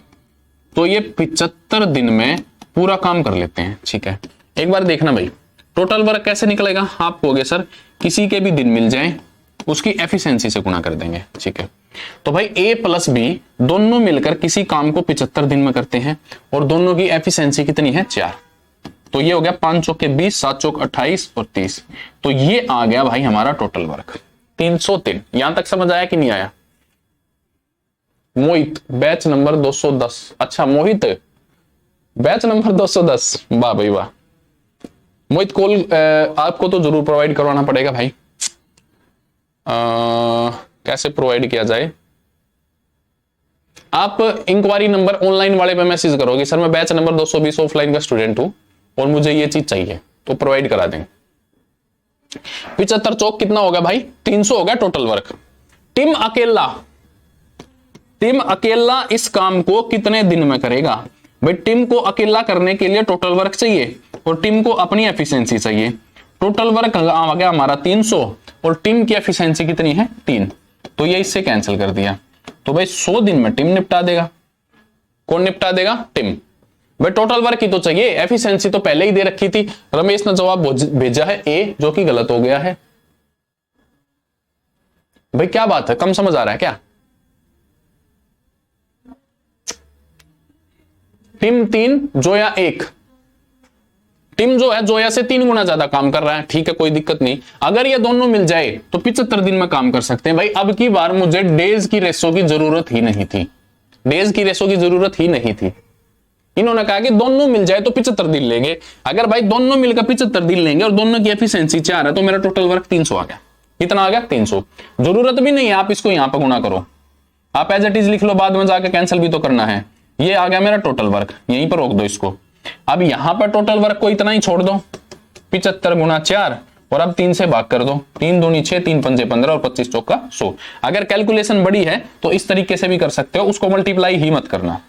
तो ये 75 दिन में पूरा काम कर लेते हैं। ठीक है, एक बार देखना भाई टोटल वर्क कैसे निकलेगा। आप कहोगे सर किसी के भी दिन मिल जाएं उसकी एफिशिएंसी से गुणा कर देंगे। ठीक है, तो भाई ए प्लस बी दोनों मिलकर किसी काम को 75 दिन में करते हैं और दोनों की एफिशिएंसी कितनी है? 4। तो ये हो गया 5 चौके 20, 7 चौक 28 और 30। तो ये आ गया भाई हमारा टोटल वर्क 303। यहां तक समझ आया कि नहीं आया? मोहित बैच नंबर 210। अच्छा मोहित बैच नंबर 210, वाह भाई वाह। मोहित कॉल आपको तो जरूर प्रोवाइड करवाना पड़ेगा भाई। कैसे प्रोवाइड किया जाए? आप इंक्वायरी नंबर ऑनलाइन वाले पे मैसेज करोगे, सर मैं बैच नंबर 220 ऑफलाइन का स्टूडेंट हूं और मुझे ये चीज चाहिए, तो प्रोवाइड करा देंगे। 75 चौक कितना होगा भाई? 300 हो गया टोटल वर्क। टिम अकेला इस काम को कितने दिन में करेगा? भाई टिम को अकेला करने के लिए टोटल वर्क चाहिए और टिम को अपनी एफिशिएंसी चाहिए। टोटल वर्क आ गया हमारा 300 और टिम की एफिशिएंसी कितनी है? 3। तो ये इससे कैंसिल कर दिया। तो भाई 100 दिन में टिम निपटा देगा। कौन निपटा देगा? टिम। भाई टोटल वर्क ही तो चाहिए, एफिशिएंसी तो पहले ही दे रखी थी। रमेश ने जवाब भेजा है ए, जो कि गलत हो गया है। भाई क्या बात है, कम समझ आ रहा है क्या? टिम 3 जोया 1। टिम जो है जोया से 3 गुना ज्यादा काम कर रहा है। ठीक है, कोई दिक्कत नहीं। अगर ये दोनों मिल जाए तो 75 दिन में काम कर सकते हैं। भाई अब की बार मुझे डेज की रेशो की जरूरत ही नहीं थी। डेज की रेशो की जरूरत ही नहीं थी। इन्होंने कहा कि दोनों मिल जाए तो 75 दिन लेंगे। अगर भाई दोनों मिलकर 75 दिन लेंगे और दोनों की एफिशिएंसी 4 है तो मेरा टोटल वर्क 300 आ गया। कितना आ गया 300। जरूरत भी नहीं है आप इसको यहां पर गुणा करो, आप एज इट इज लिख लो, बाद में जाके कैंसिल भी तो करना है। ये आ गया मेरा टोटल वर्क, यहीं पर रोक दो इसको। अब यहां पर टोटल वर्क को इतना ही छोड़ दो, 75 गुणा 4 और अब 3 से भाग कर दो, 3 दूनी 6, 3 पंजे 15 और 25 चौका 100। अगर कैलकुलेशन बड़ी है तो इस तरीके से भी कर सकते हो, उसको मल्टीप्लाई ही मत करना।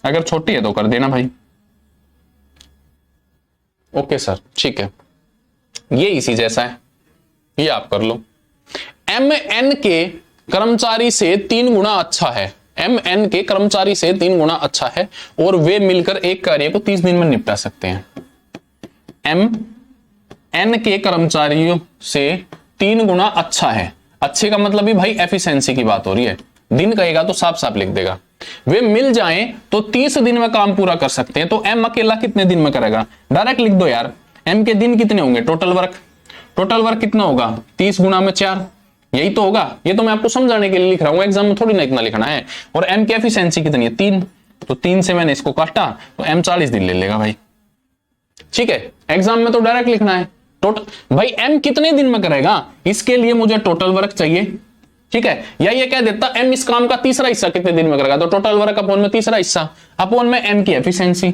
अगर छोटी है तो कर देना भाई। ओके सर, ठीक है, ये इसी जैसा है, ये आप कर लो। एम एन के कर्मचारी से 3 गुना अच्छा है, एम एन के कर्मचारी से 3 गुना अच्छा है और वे मिलकर एक कार्य को 30 दिन में निपटा सकते हैं। एम एन के कर्मचारियों से 3 गुना अच्छा है, अच्छे का मतलब भी भाई एफिशिएंसी की बात हो रही है, दिन कहेगा तो साफ साफ लिख देगा। वे मिल जाएं तो 30 दिन में काम पूरा कर सकते हैं। तो एम अकेला कितने दिन में करेगा, डायरेक्ट लिख दो यार, एम के दिन कितने होंगे, टोटल वर्क कितना होगा 30 गुना में 4, यही तो होगा। ये तो मैं आपको समझाने के लिए लिख रहा हूं, एग्जाम में थोड़ी ना इतना लिखना है। और एम की एफिशिएंसी कितनी है 3, तो 3 से मैंने इसको काटा तो एम 40 दिन ले लेगा भाई, ठीक है। एग्जाम में तो डायरेक्ट लिखना है टोटल, भाई एम कितने दिन में करेगा, इसके लिए मुझे टोटल वर्क चाहिए, ठीक है। या ये कह देता एम इस काम का तीसरा हिस्सा कितने दिन में करेगा, तो टोटल वर्क अपॉन में तीसरा हिस्सा अपॉन में एम की एफिशिएंसी।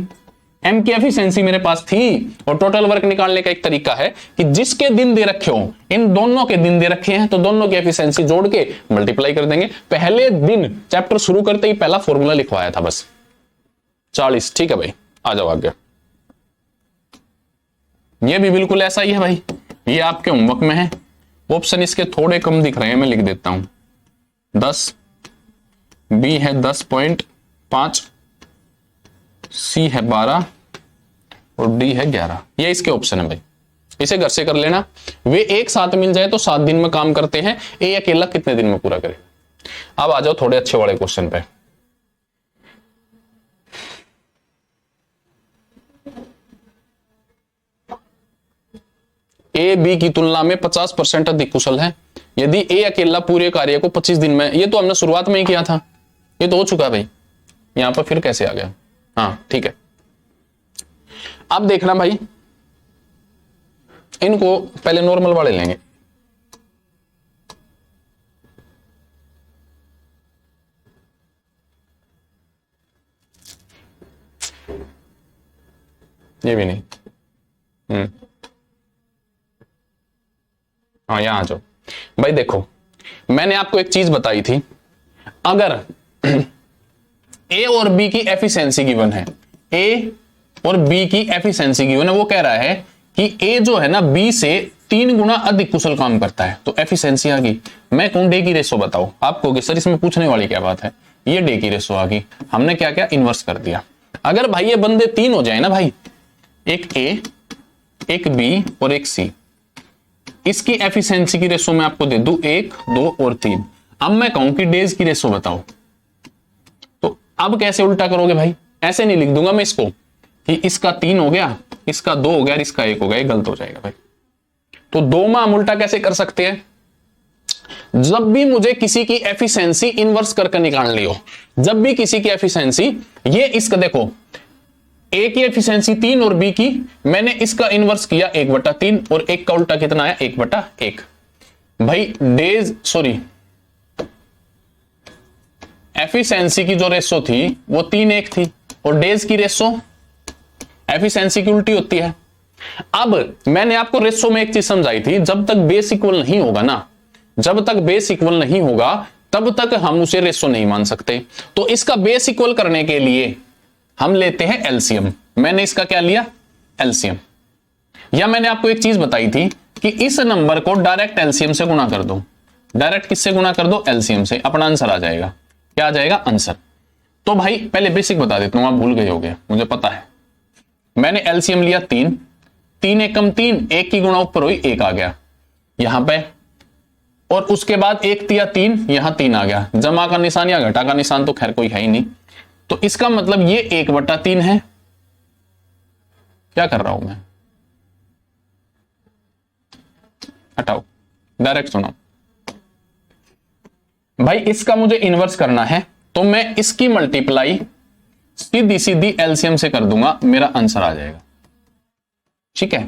एम की एफिशिएंसी मेरे पास थी और टोटल वर्क निकालने का एक तरीका है कि जिसके दिन दे रखे हो, इन दोनों के दिन दे रखे हैं तो दोनों की एफिशिएंसी जोड़ के मल्टीप्लाई कर देंगे। पहले दिन चैप्टर शुरू करते ही पहला फॉर्मूला लिखवाया था बस 40, ठीक है भाई, आ जाओ आगे। ये भी बिल्कुल ऐसा ही है भाई, ये आपके होमवर्क में है। ऑप्शन इसके थोड़े कम दिख रहे हैं, मैं लिख देता हूं 10, बी है 10.5, सी है 12 और डी है 11, ये इसके ऑप्शन है भाई, इसे घर से कर लेना। वे एक साथ मिल जाए तो 7 दिन में काम करते हैं, ए अकेला कितने दिन में पूरा करेगा। अब आ जाओ थोड़े अच्छे वाले क्वेश्चन पे। ए बी की तुलना में 50% अधिक कुशल है, यदि ए अकेला पूरे कार्य को 25 दिन में, ये तो हमने शुरुआत में ही किया था, ये तो हो चुका है भाई, यहां पर फिर कैसे आ गया, हाँ ठीक है। अब देखना भाई, इनको पहले नॉर्मल वाले लेंगे। ये भी नहीं, हाँ यहां आ जाओ भाई। देखो मैंने आपको एक चीज बताई थी, अगर ए और बी की एफिशिएंसी गिवन है, ए और बी की एफिशिएंसी गिवन है, वो कह रहा है कि ए जो है ना बी से 3 गुना अधिक कुशल काम करता है, तो एफिशिएंसी आ गई। मैं कहूं डे की रेशो बताओ, आप कहोगे सर इसमें पूछने वाली क्या बात है, ये डे की रेशो आ गई। हमने क्या क्या इन्वर्स कर दिया। अगर भाई ये बंदे 3 हो जाए ना भाई, एक ए, एक बी और एक सी, इसकी एफिशिएंसी की रेशो मैं आपको दे दूं 1, 2 और 3। अब मैं कहूं कि डेज की रेशो बताओ, तो अब कैसे उल्टा करोगे भाई, ऐसे नहीं लिख दूंगा मैं इसको कि इसका 3 हो गया, इसका 2 हो गया और इसका 1 हो गया, ये गलत हो जाएगा भाई। तो 2 में हम उल्टा कैसे कर सकते हैं, जब भी मुझे किसी की एफिशिएंसी इनवर्स करके निकालनी हो, जब भी किसी की एफिशिएंसी, ये इसका देखो ए की एफिशिएंसी 3 और बी की, मैंने इसका इनवर्स किया 1/3 और एक का उल्टा कितना आया 1/1 भाई। डेज सॉरी एफिशिएंसी की जो रेशो थी वो 3:1 थी और डेज की रेशो एफिशिएंसी की उल्टी होती है। अब मैंने आपको रेशो में एक चीज समझाई थी, जब तक बेस इक्वल नहीं होगा ना, जब तक बेस इक्वल नहीं होगा तब तक हम उसे रेशो नहीं मान सकते। तो इसका बेस इक्वल करने के लिए हम लेते हैं एलसीएम। मैंने इसका क्या लिया, एलसीएम। या मैंने आपको एक चीज बताई थी कि इस नंबर को डायरेक्ट एलसीएम से गुणा कर दो। डायरेक्ट किससे गुणा कर दो, एलसीएम से, अपना आंसर आ जाएगा। क्या आ जाएगा, आंसर। तो भाई पहले बेसिक बता देता हूं, आप भूल गए होगे मुझे पता है। मैंने एलसीएम लिया 3, 3 एकम 3, 1 की गुणा ऊपर हुई 1 आ गया यहां पे, और उसके बाद 1 दिया 3, यहां 3 आ गया। जमा का निशान या घटा का निशान तो खैर कोई है ही नहीं, तो इसका मतलब ये 1/3 है। क्या कर रहा हूं मैं, हटाओ, डायरेक्ट सुनो भाई। इसका मुझे इनवर्स करना है तो मैं इसकी मल्टीप्लाई सीधी सीधी एलसीएम से कर दूंगा, मेरा आंसर आ जाएगा। ठीक है,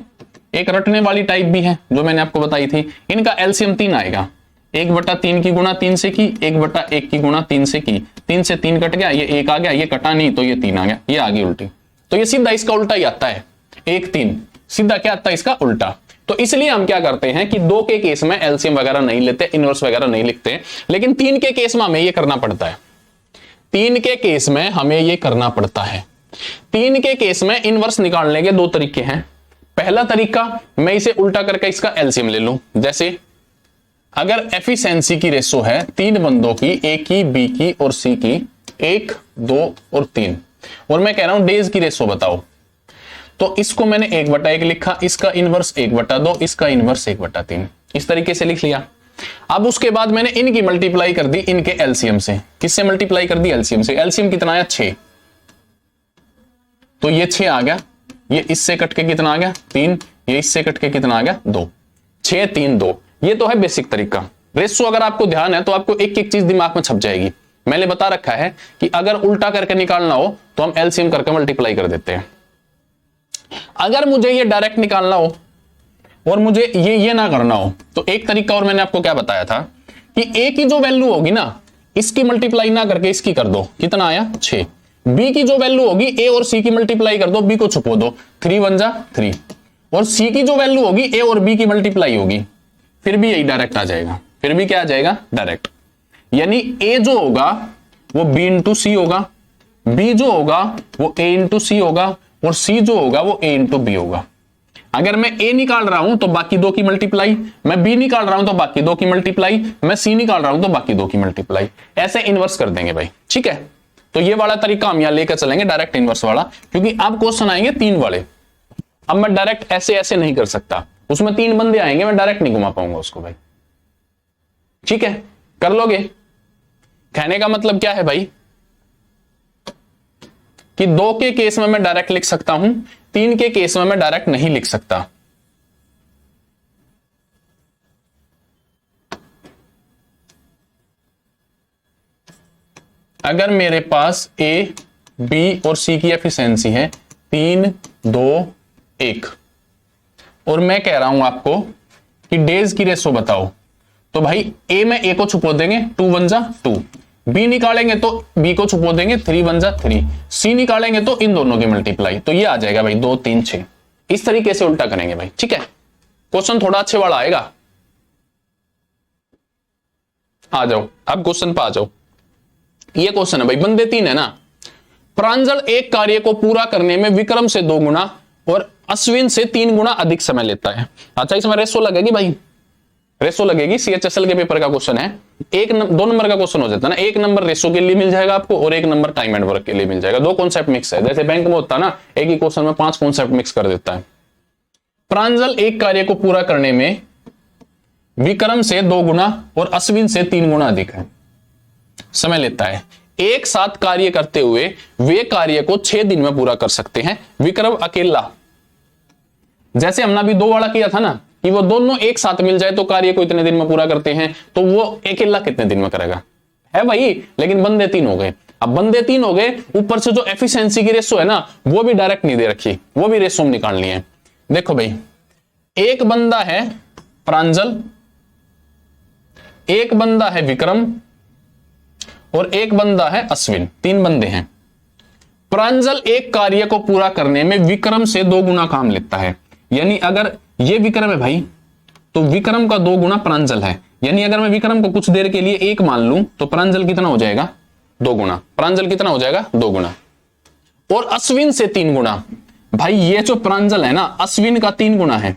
एक रटने वाली टाइप भी है जो मैंने आपको बताई थी। इनका एलसीएम 3 आएगा, 1/3 की गुणा 3 से की, 1/1 की गुणा 3 से की, 3 से 3 कट गया, ये 1 आ गया, ये कटा नहीं तो ये 3 आ गया, ये आ गई उल्टी। तो ये सीधा इसका उल्टा ही आता है, 1 3 सीधा क्या आता है इसका उल्टा। तो इसलिए हम क्या करते हैं कि 2 के केस में एलसीएम वगैरह नहीं लेते, इनवर्स वगैरह नहीं लिखते, लेकिन 3 के केस में हमें ये करना पड़ता है। 3 के केस में हमें ये करना पड़ता है। 3 के केस में इनवर्स निकालने के 2 तरीके हैं। पहला तरीका, मैं इसे उल्टा करके इसका एलसीएम ले लूं। जैसे अगर एफिशिएंसी की रेशो है 3 बंदों की, ए की, बी की और सी की, 1 2 और 3, और मैं कह रहा हूं डेज की रेशो बताओ, तो इसको मैंने 1/1 लिखा, इसका इनवर्स 1/2, इसका इनवर्स 1/3, इस तरीके से लिख लिया। अब उसके बाद मैंने इनकी मल्टीप्लाई कर दी इनके एलसीएम से। किससे मल्टीप्लाई कर दी? एलसीएम से। एलसीएम कितना आया? 6, तो ये 6 आ गया, ये इससे कट के कितना आ गया? 3, ये इससे कट के कितना आ गया? 2, 6 3 2। ये तो है बेसिक तरीका। रेशो अगर आपको ध्यान है तो आपको एक एक चीज दिमाग में छप जाएगी। मैंने बता रखा है कि अगर उल्टा करके निकालना हो तो हम एलसीएम करके मल्टीप्लाई कर देते हैं। अगर मुझे ये डायरेक्ट निकालना हो और मुझे ये ना करना हो तो एक तरीका और मैंने आपको क्या बताया था कि ए की जो वैल्यू होगी ना, इसकी मल्टीप्लाई ना करके इसकी कर दो, कितना आया? 6। बी की जो वैल्यू होगी ए और सी की मल्टीप्लाई कर दो, बी को छुपो दो, 3 1 जा 3, और सी की जो वैल्यू होगी ए और बी की मल्टीप्लाई होगी, फिर भी यही डायरेक्ट आ जाएगा। फिर भी क्या आ जाएगा? डायरेक्ट। यानी ए जो होगा वो बी इंटू सी होगा, बी जो होगा वो ए इंटू सी होगा, और सी जो होगा वो ए इंटू बी होगा। अगर मैं ए निकाल रहा हूं तो बाकी 2 की मल्टीप्लाई, मैं बी निकाल रहा हूं तो बाकी 2 की मल्टीप्लाई, मैं सी निकाल रहा हूं तो बाकी 2 की मल्टीप्लाई, ऐसे इनवर्स कर देंगे भाई। ठीक है, तो ये वाला तरीका हम यहां लेकर चलेंगे, डायरेक्ट इनवर्स वाला, क्योंकि अब क्वेश्चन आएंगे 3 वाले। अब मैं डायरेक्ट ऐसे ऐसे नहीं कर सकता, उसमें 3 बंदे आएंगे, मैं डायरेक्ट नहीं घुमा पाऊंगा उसको भाई। ठीक है, कर लोगे? कहने का मतलब क्या है भाई कि 2 के केस में मैं डायरेक्ट लिख सकता हूं, 3 के केस में मैं डायरेक्ट नहीं लिख सकता। अगर मेरे पास ए, बी और सी की एफिशिएंसी है 3 2 1, और मैं कह रहा हूं आपको कि डेज की रेशो बताओ, तो भाई ए में ए को छुपो देंगे, 2 1 जा 2, बी निकालेंगे तो बी को छुपो देंगे, 3 1 जा 3, सी निकालेंगे तो इन दोनों की मल्टीप्लाई, तो ये आ जाएगा भाई 2 3 6। इस तरीके से उल्टा करेंगे भाई। ठीक है, क्वेश्चन थोड़ा अच्छे वाला आएगा। आ जाओ, अब क्वेश्चन पे आ जाओ। ये क्वेश्चन है भाई, बंदे 3 है ना। प्रांजल एक कार्य को पूरा करने में विक्रम से 2 गुना और अश्विन से 3 गुना अधिक समय लेता है। अच्छा, इसमें रेशो लगेगी भाई, रेशो लगेगी। सीएचएसएल के पेपर का क्वेश्चन है, 2 नंबर का क्वेश्चन हो जाता है ना। 1 नंबर रेशो के लिए मिल जाएगा आपको और 1 नंबर टाइम एंड वर्क के लिए मिल जाएगा। 2 कॉन्सेप्ट मिक्स है, जैसे बैंक में होता है ना, एक ही क्वेश्चन में 5 कॉन्सेप्ट मिक्स कर देता है। प्रांजल एक कार्य को पूरा करने में विक्रम से 2 गुना और अश्विन से 3 गुना अधिक है समय लेता है। एक साथ कार्य करते हुए वे कार्य को 6 दिन में पूरा कर सकते हैं। विक्रम अकेला, जैसे हमने अभी 2 वाला किया था ना कि वो दोनों एक साथ मिल जाए तो कार्य को इतने दिन में पूरा करते हैं, तो वो अकेला कितने दिन में करेगा? है भाई, लेकिन बंदे 3 हो गए। अब बंदे 3 हो गए, ऊपर से जो एफिशिएंसी की रेशो है ना वो भी डायरेक्ट नहीं दे रखी, वो भी रेशो में निकालनी है। देखो भाई, एक बंदा है प्रांजल, एक बंदा है विक्रम और एक बंदा है अश्विन, 3 बंदे हैं। प्रांजल एक कार्य को पूरा करने में विक्रम से 2 गुना काम लेता है। यानी अगर ये विक्रम है भाई तो विक्रम का 2 गुना प्रांजल है। यानी अगर मैं विक्रम को कुछ देर के लिए 1 मान लूं तो प्रांजल कितना हो जाएगा? 2 गुना। प्रांजल कितना हो जाएगा? 2 गुना। और अश्विन से 3 गुना। भाई ये जो प्रांजल है ना, अश्विन का 3 गुना है,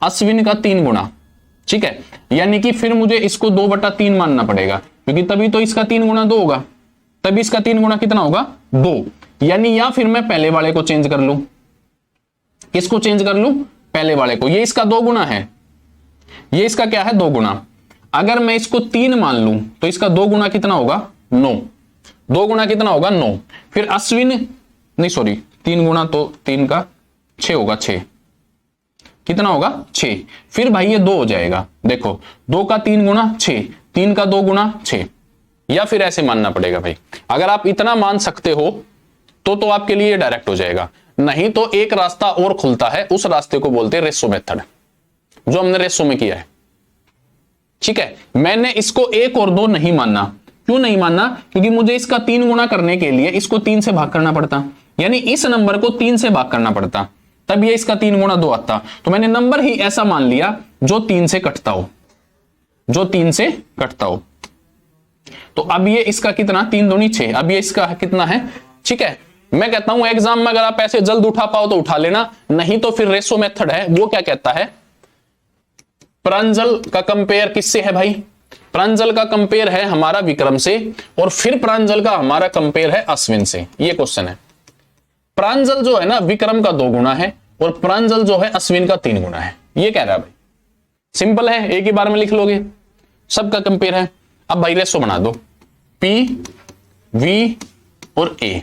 अश्विन का 3 गुना। ठीक है, यानी कि फिर मुझे इसको 2/3 मानना पड़ेगा, क्योंकि तभी तो इसका 3 गुना 2 होगा, तभी इसका 3 गुना कितना होगा? 2। यानी या फिर मैं पहले वाले को चेंज कर लूं, किसको चेंज कर लूं? पहले वाले को। ये इसका 2 गुना है, ये इसका क्या है? 2 गुना। अगर मैं इसको 3 मान लूं तो इसका 2 गुना कितना होगा? 9। 2 गुना कितना होगा? 9। फिर अश्विन, नहीं सॉरी, 3 गुना तो 3 का 6 होगा, 6 कितना होगा? 6। फिर भाई ये 2 हो जाएगा। देखो, 2 का 3 गुना 6, 3 का 2 गुना 6। या फिर ऐसे मानना पड़ेगा भाई। अगर आप इतना मान सकते हो तो आपके लिए डायरेक्ट हो जाएगा, नहीं तो एक रास्ता और खुलता है, उस रास्ते को बोलते हैं रेशो मेथड, जो हमने रेशो में किया है। ठीक है, मैंने इसको 1 और 2 नहीं मानना। क्यों नहीं मानना? क्योंकि मुझे इसका 3 गुना करने के लिए इसको 3 से भाग करना पड़ता, यानी इस नंबर को 3 से भाग करना पड़ता, तब ये इसका 3 गुना 2 आता। तो मैंने नंबर ही ऐसा मान लिया जो 3 से कटता हो, जो 3 से कटता हो। तो अब ये इसका कितना, 3 दूनी 6, अब ये इसका कितना है। ठीक है, मैं कहता हूं एग्जाम में अगर आप ऐसे जल्द उठा पाओ तो उठा लेना, नहीं तो फिर रेशो मेथड है, वो क्या कहता है, प्रांजल का कंपेयर किससे है भाई? प्रांजल का कंपेयर है हमारा विक्रम से, और फिर प्रांजल का हमारा कंपेयर है अश्विन से। ये क्वेश्चन है। प्रांजल जो है ना विक्रम का 2 गुना है, और प्रांजल जो है अश्विन का 3 गुना है। ये कह रहा है भाई, सिंपल है, एक ही बार में लिख लोगे, सबका कंपेयर है। अब भाई रेशो बना दो, P, V और A।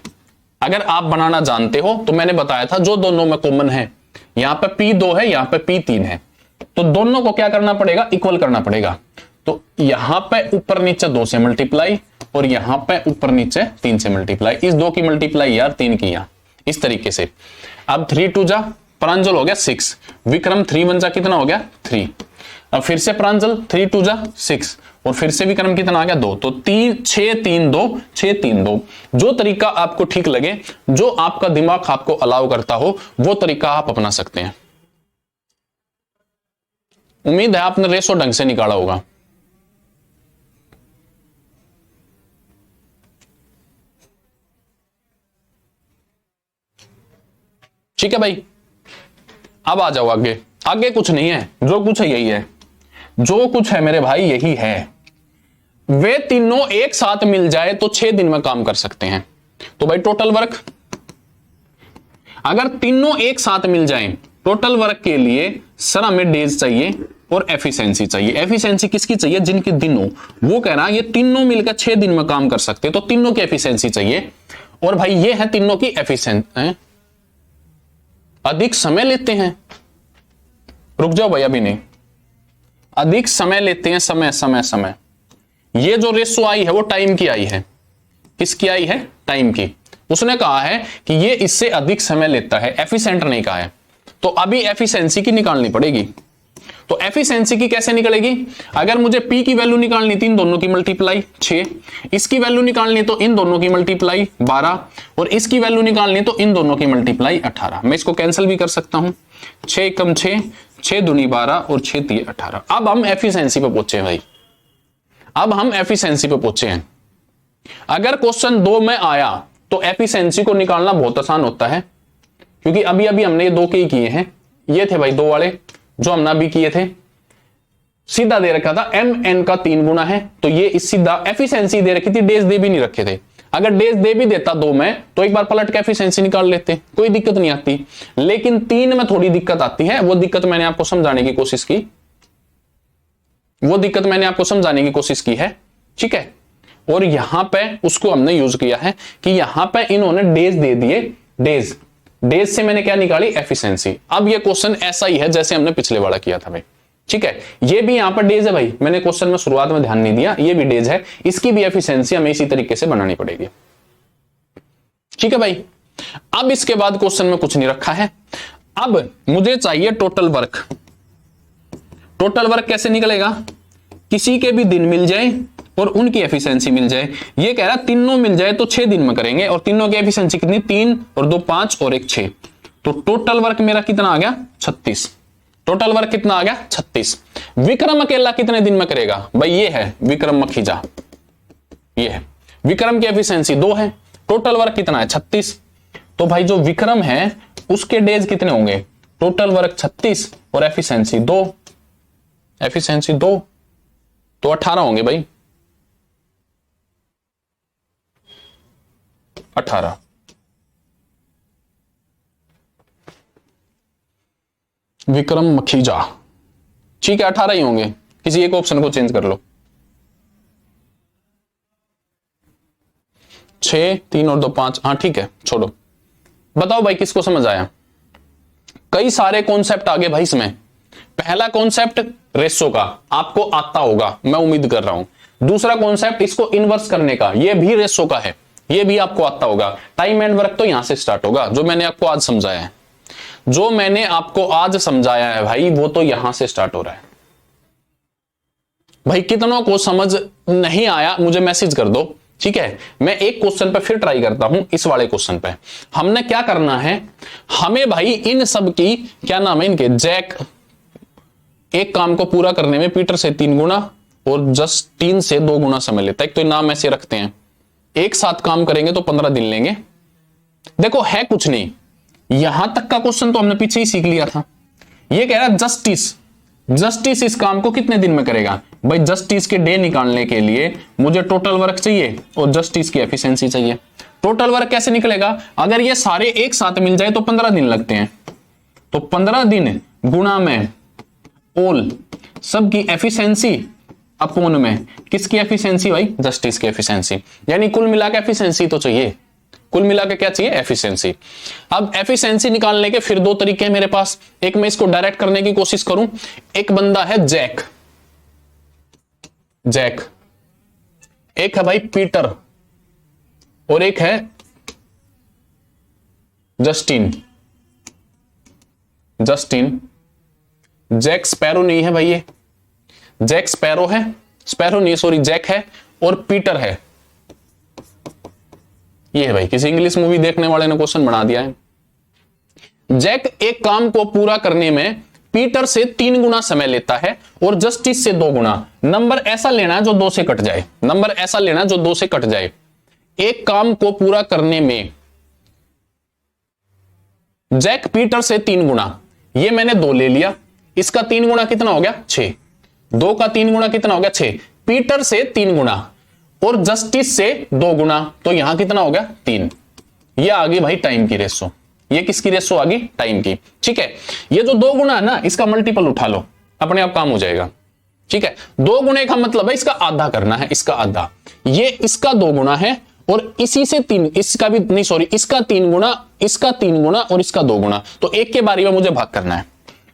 अगर आप बनाना जानते हो तो मैंने बताया था जो दोनों में कॉमन है, यहां पे P2 है, यहां पे P3 है, तो दोनों को क्या करना पड़ेगा, इक्वल करना पड़ेगा। तो यहां पे ऊपर नीचे 2 से मल्टीप्लाई, और यहां पे ऊपर नीचे 3 से मल्टीप्लाई। इस 2 की मल्टीप्लाई यार 3 की, यहां इस तरीके से। अब 3 2 जा, प्रांजल हो गया 6, विक्रम 3 1 जा कितना हो गया 3। अब फिर से प्रांजल 3 2 जा 6, और फिर से विक्रम कितना आ गया 2। तो 6 3 2 6 3 2। जो तरीका आपको ठीक लगे, जो आपका दिमाग आपको अलाउ करता हो, वो तरीका आप अपना सकते हैं। उम्मीद है आपने रेशो ढंग से निकाला होगा। ठीक है भाई, अब आ जाओ आगे। आगे कुछ नहीं है, जो कुछ है यही है, जो कुछ है मेरे भाई यही है। वे तीनों एक साथ मिल जाए तो 6 दिन में काम कर सकते हैं। तो भाई टोटल वर्क, अगर तीनों एक साथ मिल जाएं, टोटल वर्क के लिए सर हमें डेज चाहिए और एफिशिएंसी चाहिए। एफिशिएंसी किसकी चाहिए? जिनके दिन हो। वो कह रहा है ये तीनों मिलकर 6 दिन में काम कर सकते, तो तीनों की एफिशिएंसी चाहिए। और भाई ये है तीनों की एफिशिएंसी, अधिक समय लेते हैं। रुक जाओ भाई, अभी नहीं, अधिक समय लेते हैं, समय समय समय। ये जो रेशो आई है वो टाइम की आई है। किसकी आई है? टाइम की। उसने कहा है कि ये इससे अधिक समय लेता है, एफिशिएंट नहीं कहा है। तो अभी एफिशिएंसी की निकालनी पड़ेगी। तो एफिशिएंसी की कैसे निकलेगी? अगर मुझे P की वैल्यू निकालनी थी, इन दोनों की मल्टीप्लाई 6, इसकी वैल्यू निकालनी तो इन दोनों की मल्टीप्लाई 12, और इसकी वैल्यू निकालनी तो इन दोनों की मल्टीप्लाई 18। मैं इसको कैंसिल भी कर सकता हूं, 6 कम 6, 6 दूनी 12 और 6 3 18। अब हम एफिशिएंसी पे पहुंचे भाई, अब हम एफिशिएंसी पे पहुंचे हैं। अगर क्वेश्चन 2 में आया तो एफिशिएंसी को निकालना बहुत आसान होता है, क्योंकि अभी अभी हमने ये 2 के ही किए हैं। ये थे भाई 2 वाले जो हमने अभी किए थे। सीधा दे रखा था mn का 3 गुना है, तो ये इस सीधा एफिशिएंसी दे रखी थी, डेज दे भी नहीं रखे थे। अगर डेज दे भी देता 2 में तो एक बार पलट के एफिशिएंसी निकाल लेते, कोई दिक्कत नहीं आती। लेकिन 3 में थोड़ी दिक्कत आती है, वो दिक्कत मैंने आपको समझाने की कोशिश की, वो दिक्कत मैंने आपको समझाने की कोशिश की है। ठीक है, और यहां पे उसको हमने यूज किया है कि यहां पे इन्होंने डेज दे दिए, डेज, डेज से मैंने क्या निकाली? एफिशिएंसी। अब ये क्वेश्चन ऐसा ही है जैसे हमने पिछले वाला किया था भाई। ठीक है, ये भी यहां पर डेज है भाई, मैंने क्वेश्चन में शुरुआत में ध्यान नहीं दिया, ये भी डेज है, इसकी भी एफिशिएंसी हमें इसी तरीके से बनानी पड़ेगी। ठीक है भाई, अब इसके बाद क्वेश्चन में कुछ नहीं रखा है। अब मुझे चाहिए टोटल वर्क। टोटल वर्क कैसे निकलेगा? किसी के भी दिन मिल जाए और उनकी एफिशिएंसी मिल जाए। ये कह रहा तीनों मिल जाए तो 6 दिन में करेंगे, और तीनों की एफिशिएंसी कितनी? 3 और 2 5 और 1 6। तो टोटल वर्क मेरा कितना आ गया? 36। टोटल वर्क कितना आ गया? 36। विक्रम अकेला कितने दिन में करेगा? भाई ये है विक्रम मखीजा, ये है विक्रम की एफिशिएंसी 2 है, टोटल वर्क कितना है? 36। तो भाई जो विक्रम है उसके डेज कितने होंगे? टोटल वर्क 36 और एफिशिएंसी 2, एफिशिएंसी 2, तो 18 होंगे भाई, 18। विक्रम मखीजा, ठीक है 18 ही होंगे। किसी एक ऑप्शन को चेंज कर लो, 6 3 और 2 5। हाँ ठीक है, छोड़ो। बताओ भाई किसको समझ आया? कई सारे कॉन्सेप्ट आ गए भाई इसमें। पहला कॉन्सेप्ट रेशो का आपको आता होगा, मैं उम्मीद कर रहा हूं। दूसरा कॉन्सेप्ट इसको इन्वर्स करने का, यह भी रेशो का है। ये भी आपको आता होगा। टाइम एंड वर्क तो यहां से स्टार्ट होगा, जो मैंने आपको आज समझाया है, जो मैंने आपको आज समझाया है भाई, वो तो यहां से स्टार्ट हो रहा है। भाई कितनों को समझ नहीं आया मुझे मैसेज कर दो, ठीक है। मैं एक क्वेश्चन पे फिर ट्राई करता हूं, इस वाले क्वेश्चन पे हमने क्या करना है, हमें भाई इन सब की क्या नाम है इनके, जैक एक काम को पूरा करने में पीटर से 3 गुना और जस्टिन से 2 गुना समय लेता है। एक तो नाम ऐसे रखते हैं, एक साथ काम करेंगे तो 15 दिन लेंगे। देखो है कुछ नहीं, यहां तक का क्वेश्चन तो हमने पीछे ही सीख लिया था। ये कह रहा है जस्टिस, जस्टिस इस काम को कितने दिन में करेगा। भाई जस्टिस के डे निकालने के लिए मुझे टोटल वर्क चाहिए और जस्टिस की एफिशिएंसी चाहिए। टोटल वर्क कैसे निकलेगा, अगर ये सारे एक साथ मिल जाए तो 15 दिन लगते हैं, तो 15 दिन गुणा में ऑल सबकी एफिशिएंसी अपोन में किसकी एफिशिएंसी, भाई जस्टिस की एफिशिएंसी। यानी कुल मिला के एफिशिएंसी तो चाहिए, कुल मिला के क्या चाहिए, एफिशिएंसी। अब एफिशिएंसी निकालने के फिर 2 तरीके हैं मेरे पास। एक मैं इसको डायरेक्ट करने की कोशिश करूं, एक बंदा है जैक, जैक, एक है भाई पीटर और एक है जस्टिन। जस्टिन, जैक स्पैरो नहीं है भाई, ये जैक स्पैरो है, स्पैरो नहीं सॉरी जैक है और पीटर है। ये है भाई, किसी इंग्लिश मूवी देखने वाले ने क्वेश्चन बना दिया है। जैक एक काम को पूरा करने में पीटर से 3 गुना समय लेता है और जस्टिस से 2 गुना। नंबर ऐसा लेना जो 2 से कट जाए, नंबर ऐसा लेना जो 2 से कट जाए। एक काम को पूरा करने में जैक पीटर से 3 गुना, ये मैंने 2 ले लिया, इसका 3 गुना कितना हो गया 6, 2 का 3 गुना कितना हो गया 6, पीटर से 3 गुना और जस्टिस से 2 गुना, तो यहां कितना हो गया 3। ये आ गई भाई टाइम की रेशो, ये किसकी रेशो आ गई, टाइम की, ठीक है। ये जो 2 गुना है ना, इसका मल्टीपल उठा लो, अपने आप काम हो जाएगा, ठीक है। 2 गुने का मतलब है इसका आधा करना है, इसका आधा, ये इसका 2 गुना है और इसी से 3, इसका भी नहीं सॉरी, इसका 3 गुना, इसका 3 गुना और इसका 2 गुना, तो एक के बारे में मुझे भाग करना है।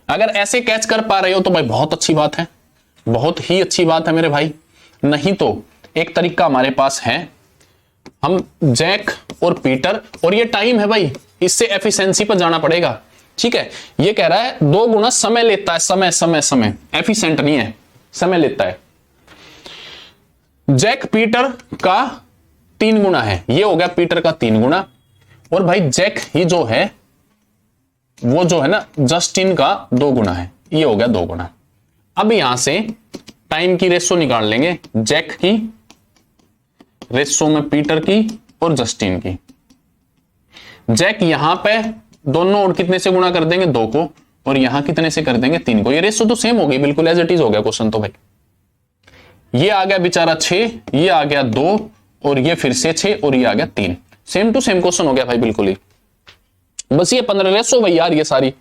अगर ऐसे कैच कर पा रहे हो तो भाई बहुत अच्छी बात है, बहुत ही अच्छी बात है मेरे भाई। नहीं तो एक तरीका हमारे पास है, हम जैक और पीटर और ये टाइम है भाई, इससे एफिशिएंसी पर जाना पड़ेगा, ठीक है। ये कह रहा है 2 गुना समय लेता है, समय समय समय, एफिशिएंट नहीं है, समय लेता है। जैक पीटर का 3 गुना है, ये हो गया पीटर का 3 गुना, और भाई जैक ही जो है वो जो है ना जस्टिन का 2 गुना है, ये हो गया 2 गुना। अब यहां से टाइम की रेशो निकाल लेंगे, जैक की रेशो में पीटर की और जस्टिन की। जैक यहां पे दोनों और कितने से गुणा कर देंगे 2 को, और यहां कितने से कर देंगे 3 को। ये रेशो तो सेम हो गई, बिल्कुल एज इट इज हो गया क्वेश्चन तो भाई। ये आ गया बेचारा 6, ये आ गया 2 और ये फिर से 6 और ये आ गया 3, सेम टू सेम क्वेश्चन हो गया भाई बिल्कुल ही। बस ये 15 रेशो भाई यार, ये सारी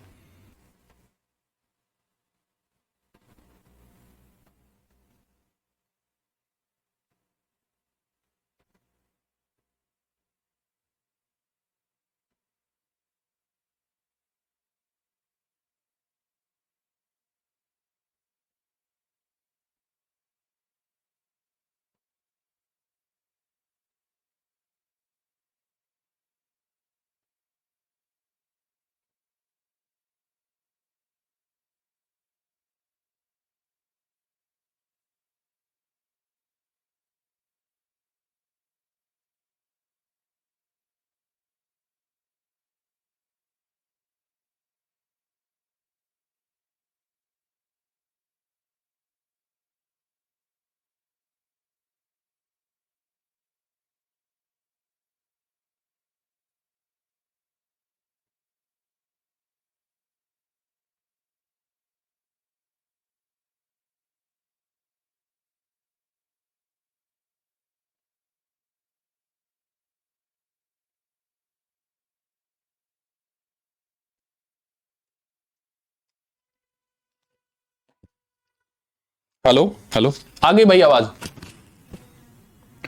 हेलो हेलो, आ गई भाई आवाज,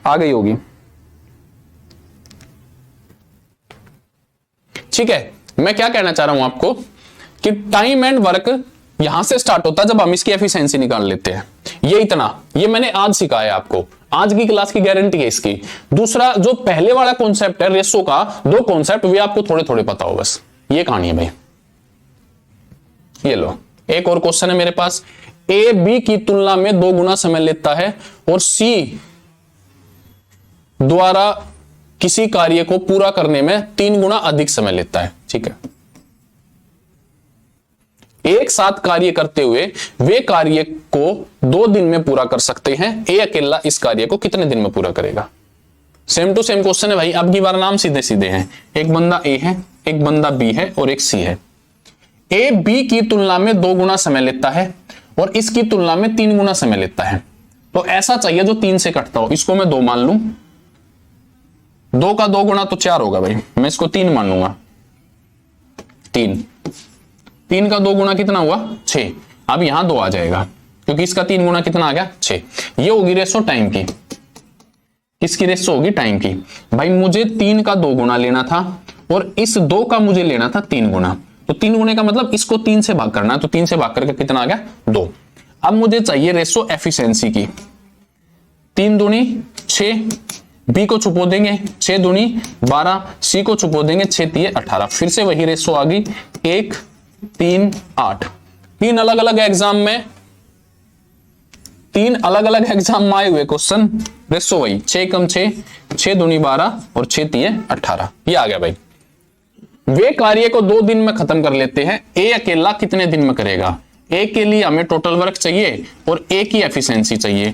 आ गई होगी, ठीक है। मैं क्या कहना चाह रहा हूं आपको कि टाइम एंड वर्क यहां से स्टार्ट होता है जब हम इसकी एफिशिएंसी निकाल लेते हैं। ये इतना, ये मैंने आज सिखाया आपको, आज की क्लास की गारंटी है इसकी। दूसरा जो पहले वाला कॉन्सेप्ट है रेशो का, दो कॉन्सेप्ट वे आपको थोड़े थोड़े पता हो, बस ये कहानी है भाई। ये लो एक और क्वेश्चन है मेरे पास, ए बी की तुलना में 2 गुना समय लेता है और सी द्वारा किसी कार्य को पूरा करने में 3 गुना अधिक समय लेता है। ठीक है, एक साथ कार्य करते हुए वे कार्य को 2 दिन में पूरा कर सकते हैं, ए अकेला इस कार्य को कितने दिन में पूरा करेगा। सेम टू सेम क्वेश्चन है भाई, अब की बार नाम सीधे सीधे हैं। एक बंदा ए है, एक बंदा बी है और एक सी है। ए बी की तुलना में 2 गुना समय लेता है और इसकी तुलना में 3 गुना समय लेता है। तो ऐसा चाहिए जो 3 से कटता हो। इसको मैं 2 मान लूं, 2 का 2 गुना तो 4 होगा भाई, मैं इसको 3 मान लूंगा। 3 का 2 गुना कितना हुआ 6। अब यहां 2 आ जाएगा क्योंकि इसका 3 गुना कितना आ गया 6। ये होगी रेशो टाइम की। किसकी रेशो होगी? टाइम की। भाई मुझे 3 का 2 गुना लेना था और इस 2 का मुझे लेना था 3 गुना। तो 3 गुने का मतलब इसको 3 से भाग करना है, तो 3 से भाग करके कितना आ गया 2। अब मुझे चाहिए रेशो एफिशिएंसी की। 3 दूनी 6, बी को छुपो देंगे 6 दूनी 12, सी को छुपो देंगे 6 तिये 18। फिर से वही रेशो आ गई 1 3 8। 3 अलग अलग एग्जाम में, 3 अलग अलग एग्जाम में आए हुए क्वेश्चन, रेशो वही 6 कम 6, 6 दूनी 12 और 6 तिये 18। ये आ गया भाई। वे कार्य को 2 दिन में खत्म कर लेते हैं, ए अकेला कितने दिन में करेगा। ए के लिए हमें टोटल वर्क चाहिए और ए की एफिशिएंसी चाहिए।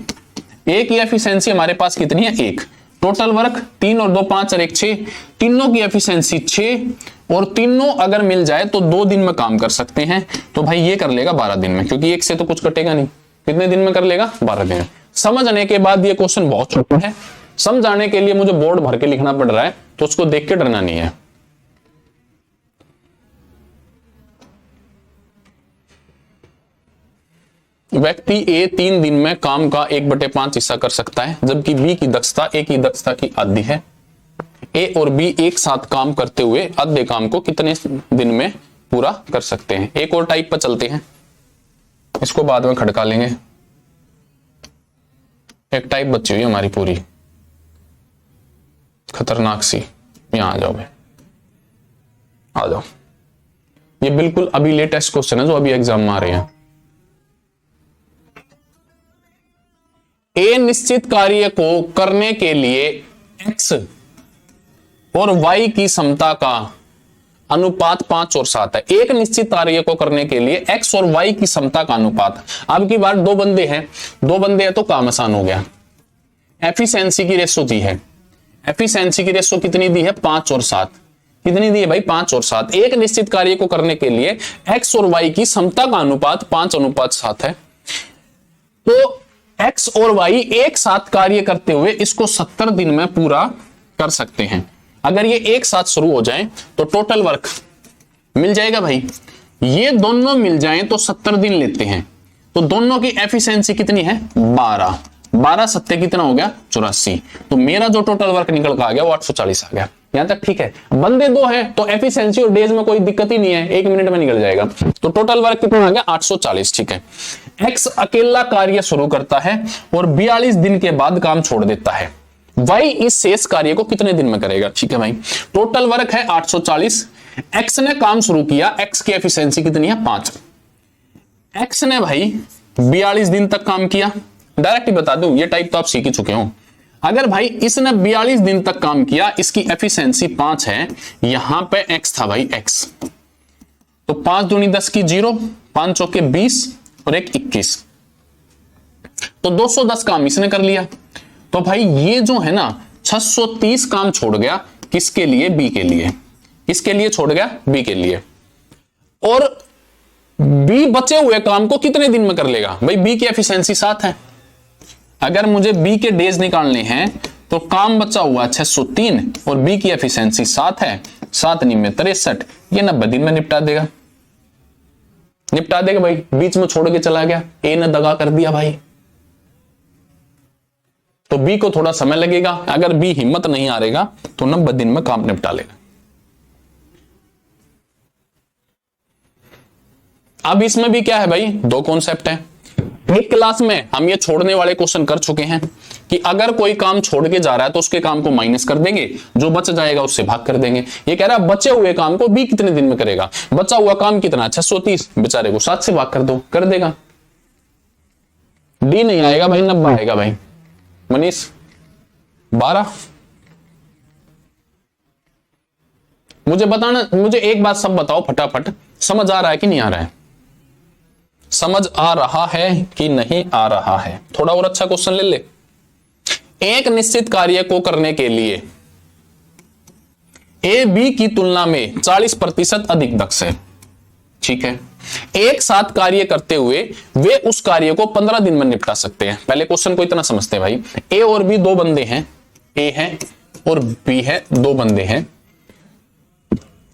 ए की एफिशिएंसी हमारे पास कितनी है 1। टोटल वर्क 3 और 2 5 और 1 6। तीनों की एफिशिएंसी 6 और तीनों अगर मिल जाए तो 2 दिन में काम कर सकते हैं। तो भाई ये कर लेगा 12 दिन में, क्योंकि 1 से तो कुछ कटेगा नहीं। कितने दिन में कर लेगा 12 दिन में। समझने के बाद ये क्वेश्चन बहुत छोटा है, समझाने के लिए मुझे बोर्ड भर के लिखना पड़ रहा है, तो उसको देख के डरना नहीं है। व्यक्ति ए 3 दिन में काम का 1/5 हिस्सा कर सकता है, जबकि बी की दक्षता ए की दक्षता की आधी है। ए और बी एक साथ काम करते हुए आधे काम को कितने दिन में पूरा कर सकते हैं। एक और टाइप पर चलते हैं, इसको बाद में खड़का लेंगे। एक टाइप बची हुई हमारी पूरी खतरनाक सी। यहां आ जाओ भाई, आ जाओ। ये बिल्कुल अभी लेटेस्ट क्वेश्चन है जो अभी एग्जाम में आ रहे हैं। ए निश्चित कार्य को करने के लिए एक्स और वाई की समता का अनुपात 5 और 7 है। एक निश्चित कार्य को करने के लिए एक्स और वाई की समता का अनुपात। अब की बार 2 बंदे हैं तो काम आसान हो गया। एफिशिएंसी की रेशो दी है, एफिशिएंसी की रेशो कितनी दी है 5 और 7। कितनी दी है भाई 5 और 7। एक निश्चित कार्य को करने के लिए एक्स और वाई की समता का अनुपात 5:7 है। तो एक्स और वाई एक साथ कार्य करते हुए इसको 70 दिन में पूरा कर सकते हैं। अगर ये एक साथ शुरू हो जाए तो टोटल वर्क मिल जाएगा भाई। ये दोनों मिल जाएं तो 70 दिन लेते हैं। तो दोनों की एफिशिएंसी कितनी है 12। 12 सत्ते कितना हो गया 84। तो मेरा जो टोटल वर्क निकल कर आ गया वो 840 आ गया। यहां तक ठीक है। बंदे 2 हैं तो एफिशिएंसी और डेज में कोई दिक्कत ही नहीं है, 1 मिनट में निकल जाएगा। तो टोटल वर्क कितना आ गया 840। ठीक है। एक्स अकेला कार्य शुरू करता है और 42 दिन के बाद काम छोड़ देता है। वाई इस शेष कार्य को कितने दिन में करेगा। ठीक है भाई, टोटल वर्क है 840। एक्स ने काम शुरू किया, एक्स की एफिशिएंसी कितनी है 5। एक्स ने भाई 42 दिन तक काम किया। डायरेक्ट ही बता दूं, ये टाइप तो आप सीख ही चुके हो। अगर भाई इसने 42 दिन तक काम किया, इसकी एफिशिएंसी 5 है, यहां पे एक्स था भाई एक्स, तो 5 दूनी 10 की 0, 5 चौके 20 और 1 21, तो 210 काम इसने कर लिया। तो भाई ये जो है ना 630 काम छोड़ गया, किसके लिए बी के लिए। किसके लिए छोड़ गया बी के लिए। और बी बचे हुए काम को कितने दिन में कर लेगा भाई। बी की एफिशिएंसी 7 है। अगर मुझे बी के डेज निकालने हैं तो काम बचा हुआ 603 और बी की एफिशिएंसी 7 है। 7 में 63, ये 90 दिन में निपटा देगा। निपटा देगा भाई। बीच में छोड़ के चला गया, ए ने दगा कर दिया भाई, तो बी को थोड़ा समय लगेगा। अगर बी हिम्मत नहीं हारेगा तो 90 दिन में काम निपटा लेगा। अब इसमें भी क्या है भाई, 2 कॉन्सेप्ट है। एक क्लास में हम ये छोड़ने वाले क्वेश्चन कर चुके हैं कि अगर कोई काम छोड़ के जा रहा है तो उसके काम को माइनस कर देंगे, जो बच जाएगा उससे भाग कर देंगे। ये कह रहा है बचे हुए काम को बी कितने दिन में करेगा, बचा हुआ काम कितना 630, बेचारे को 7 से भाग कर दो, कर देगा। डी नहीं आएगा भाई, 90 आएगा भाई। मनीष 12। मुझे बताना, मुझे एक बात सब बताओ फटाफट, समझ आ रहा है कि नहीं आ रहा है, समझ आ रहा है कि नहीं आ रहा है? थोड़ा और अच्छा क्वेश्चन ले ले। एक निश्चित कार्य को करने के लिए ए बी की तुलना में 40% अधिक दक्ष है, ठीक है। एक साथ कार्य करते हुए वे उस कार्य को 15 दिन में निपटा सकते हैं। पहले क्वेश्चन को इतना समझते हैं भाई, ए और बी दो बंदे हैं, ए है और बी है, दो बंदे हैं।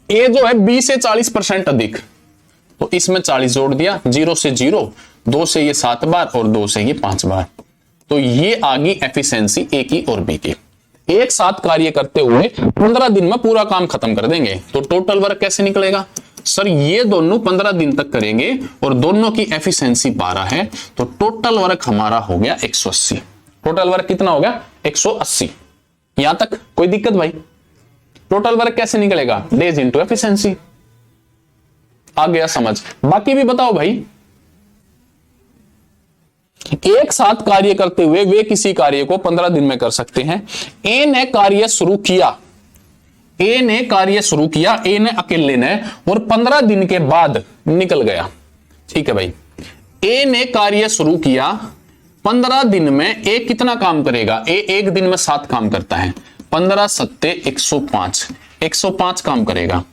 ए जो है बी से 40% अधिक, तो इसमें 40 जोड़ दिया, 0 से 0, 2 से ये 7 बार और 2 से ये 5 बार, तो ये आ गई एफिशिएंसी ए की और बी की। एक साथ कार्य करते हुए 15 दिन में पूरा काम खत्म कर देंगे, तो टोटल वर्क कैसे निकलेगा? सर ये दोनों 15 दिन तक करेंगे और दोनों की एफिशिएंसी 12 है, तो टोटल वर्क हमारा हो गया 180। टोटल वर्क कितना हो गया? 180। यहां तक कोई दिक्कत भाई? टोटल वर्क कैसे निकलेगा? Days into efficiency. आ गया समझ? बाकी भी बताओ भाई। एक साथ कार्य करते हुए वे किसी कार्य को 15 दिन में कर सकते हैं। ए ने कार्य शुरू किया, ए ने कार्य शुरू किया, ए ने अकेले ने, और 15 दिन के बाद निकल गया, ठीक है भाई। ए ने कार्य शुरू किया, 15 दिन में ए कितना काम करेगा? ए एक दिन में 7 काम करता है, 15 सत्ते 105, 105 काम करेगा।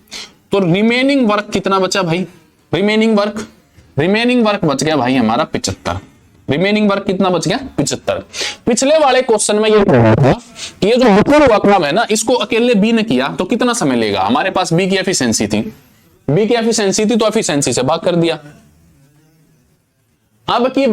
तो रिमेनिंग वर्क कितना बचा भाई? रिमेनिंग वर्क बच गया भाई हमारा 75। रिमेनिंग वर्क कितना बच गया? 75। पिछले वाले क्वेश्चन में ये कहा था कि ये जो मुकम्मल हुआ काम है ना, इसको अकेले बी ने किया तो कितना समय लेगा? हमारे पास बी की एफिशिएंसी थी, तो एफिशिएंसी से भाग कर दिया। अब की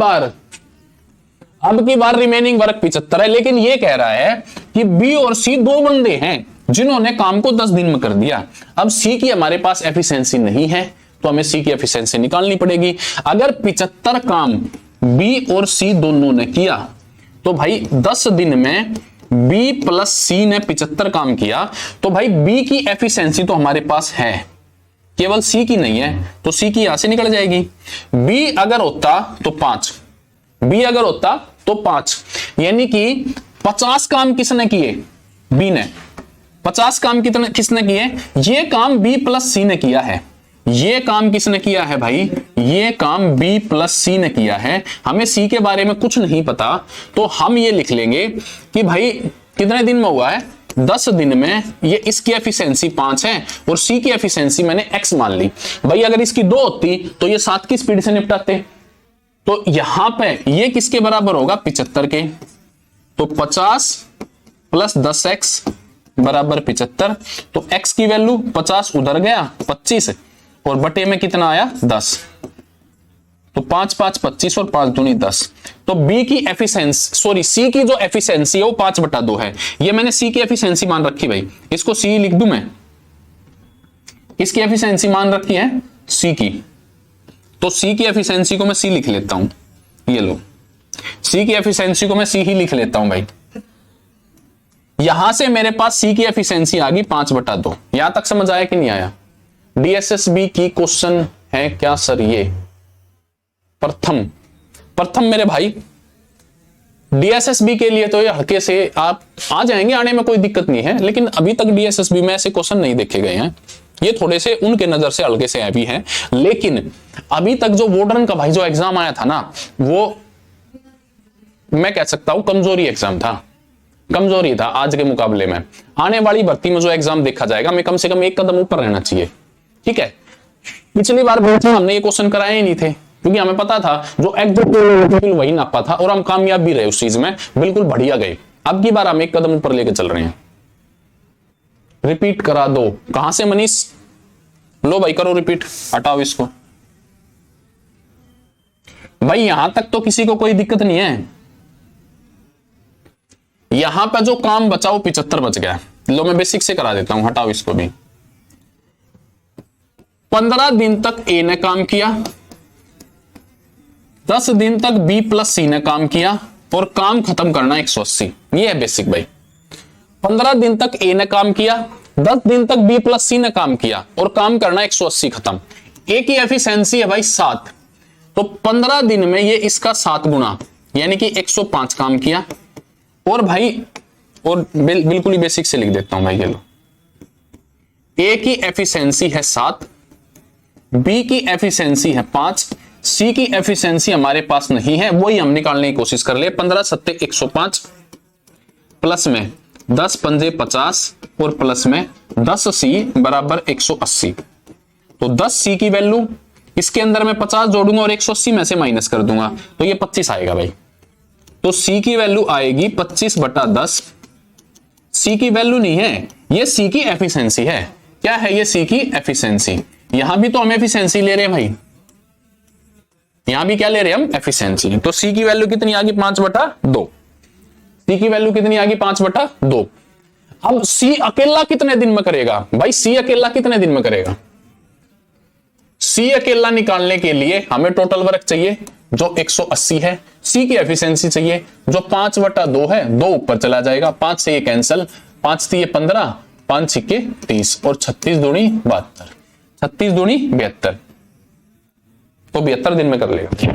बार रिमेनिंग वर्क 75 है, लेकिन ये कह रहा है कि बी और सी दो बंदे हैं जिन्होंने काम को 10 दिन में कर दिया। अब सी की हमारे पास एफिशिएंसी नहीं है, तो हमें सी की एफिशिएंसी निकालनी पड़ेगी। अगर 75 काम बी और सी दोनों ने किया, तो भाई 10 दिन में बी प्लस सी ने 75 काम किया, तो भाई बी की एफिशिएंसी तो हमारे पास है, केवल सी की नहीं है, तो सी की यहां से निकल जाएगी। बी अगर होता तो 5, बी अगर होता तो 5, यानी कि 50 काम किसने किए? बी ने। 50 काम किसने किए? ये काम बी प्लस सी ने किया है। ये काम किसने किया है भाई? ये काम बी प्लस सी ने किया है। हमें सी के बारे में कुछ नहीं पता, तो हम ये लिख लेंगे कि भाई कितने दिन में हुआ है? 10 दिन में। ये इसकी एफिशिएंसी 5 है और सी की एफिशिएंसी मैंने x मान ली। भाई अगर इसकी 2 होती तो ये 7 की स्पीड से निपटाते, तो यहां पे ये किसके बराबर होगा? 75 के। तो 50 प्लस 10x बराबर 75, तो x की वैल्यू 50 उधर गया 25 और बटे में कितना आया? 10, तो 5 5 25 और 5 दूनी 10। तो बी की एफिशिएंसी, सॉरी सी की जो एफिशिएंसी है वो 5/2 है। ये मैंने सी की एफिशिएंसी मान रखी भाई, इसको सी लिख दूं मैं। इसकी एफिशिएंसी मान रखी है सी की, तो सी की एफिशिएंसी को मैं सी लिख लेता हूं। ये लो, सी की एफिशिएंसी को मैं सी ही लिख लेता हूं भाई। यहां से मेरे पास सी की एफिशिएंसी आ गई 5/2। यहां तक समझ आया कि नहीं आया? डीएसएसबी की क्वेश्चन है क्या सर? ये प्रथम मेरे भाई डीएसएसबी के लिए तो ये हल्के से आप आ जाएंगे, आने में कोई दिक्कत नहीं है, लेकिन अभी तक डीएसएसबी में ऐसे क्वेश्चन नहीं देखे गए हैं। ये थोड़े से उनके नजर से हल्के से भी हैं, लेकिन अभी तक जो वार्डन का भाई जो एग्जाम आया था ना, वो मैं कह सकता हूं कमजोरी एग्जाम था, कमजोरी था आज के मुकाबले में। आने वाली भर्ती में जो एग्जाम देखा जाएगा, हमें कम से कम एक कदम ऊपर रहना चाहिए, ठीक है। पिछली बार हमने ये क्वेश्चन कराए ही नहीं थे, क्योंकि हमें पता था जो एग्जैक्ट वही नापा था और हम कामयाब भी रहे उस चीज में, बिल्कुल बढ़िया गए। अब की बार हम एक कदम ऊपर लेके चल रहे हैं। रिपीट करा दो। कहां से मनीष? लो भाई करो रिपीट, हटाओ इसको भाई। यहां तक तो किसी को कोई दिक्कत नहीं है। यहां पर जो काम बचा वो 75 बच गया। लो मैं बेसिक से करा देता हूं, हटाओ इसको भी। 15 दिन तक ए ने काम किया, 10 दिन तक बी प्लस सी ने काम किया और काम खत्म करना 180, ये है बेसिक भाई। 15 दिन तक ए ने काम किया, 10 दिन तक बी प्लस सी ने काम किया और काम करना 180 खत्म। ए की एफिशिएंसी है भाई 7, तो 15 दिन में ये इसका 7 गुना यानी कि 105 काम किया। और भाई और बिल्कुल ही बेसिक से लिख देता हूं भाई, ये लो, ए की एफिशिएंसी है 7, बी की एफिशिएंसी है 5, सी की एफिशिएंसी हमारे पास नहीं है, वही हम निकालने की कोशिश कर ले। 15 सत्ते 105 प्लस में 10 पंजे 50 और प्लस में 10 सी बराबर 180। तो 10 सी की वैल्यू, इसके अंदर मैं 50 जोड़ूंगा और 180 में से माइनस कर दूंगा तो ये 25 आएगा भाई। तो सी की वैल्यू आएगी 25/10। सी की वैल्यू नहीं है, ये सी की एफिशिएंसी है। क्या है ये? सी की एफिशिएंसी। यहां भी तो हम एफिशिएंसी ले रहे हैं भाई, यहां भी क्या ले रहे हैं हम? एफिशिएंसी। तो सी की वैल्यू कितनी आ गई? 5/2। सी की वैल्यू कितनी आ गई? 5/2। अब सी अकेला कितने दिन में करेगा भाई? सी अकेला कितने दिन में करेगा? सी अकेला निकालने के लिए हमें टोटल वर्क चाहिए जो 180 है, सी की एफिशिएंसी चाहिए जो 5/2 है, 2 ऊपर चला जाएगा, 5 से ये कैंसल, 5 से ये 15, 5 छिक्के 30 और 36 दूनी 72, 36 दूनी 72, तो 72 दिन में कर लेगा।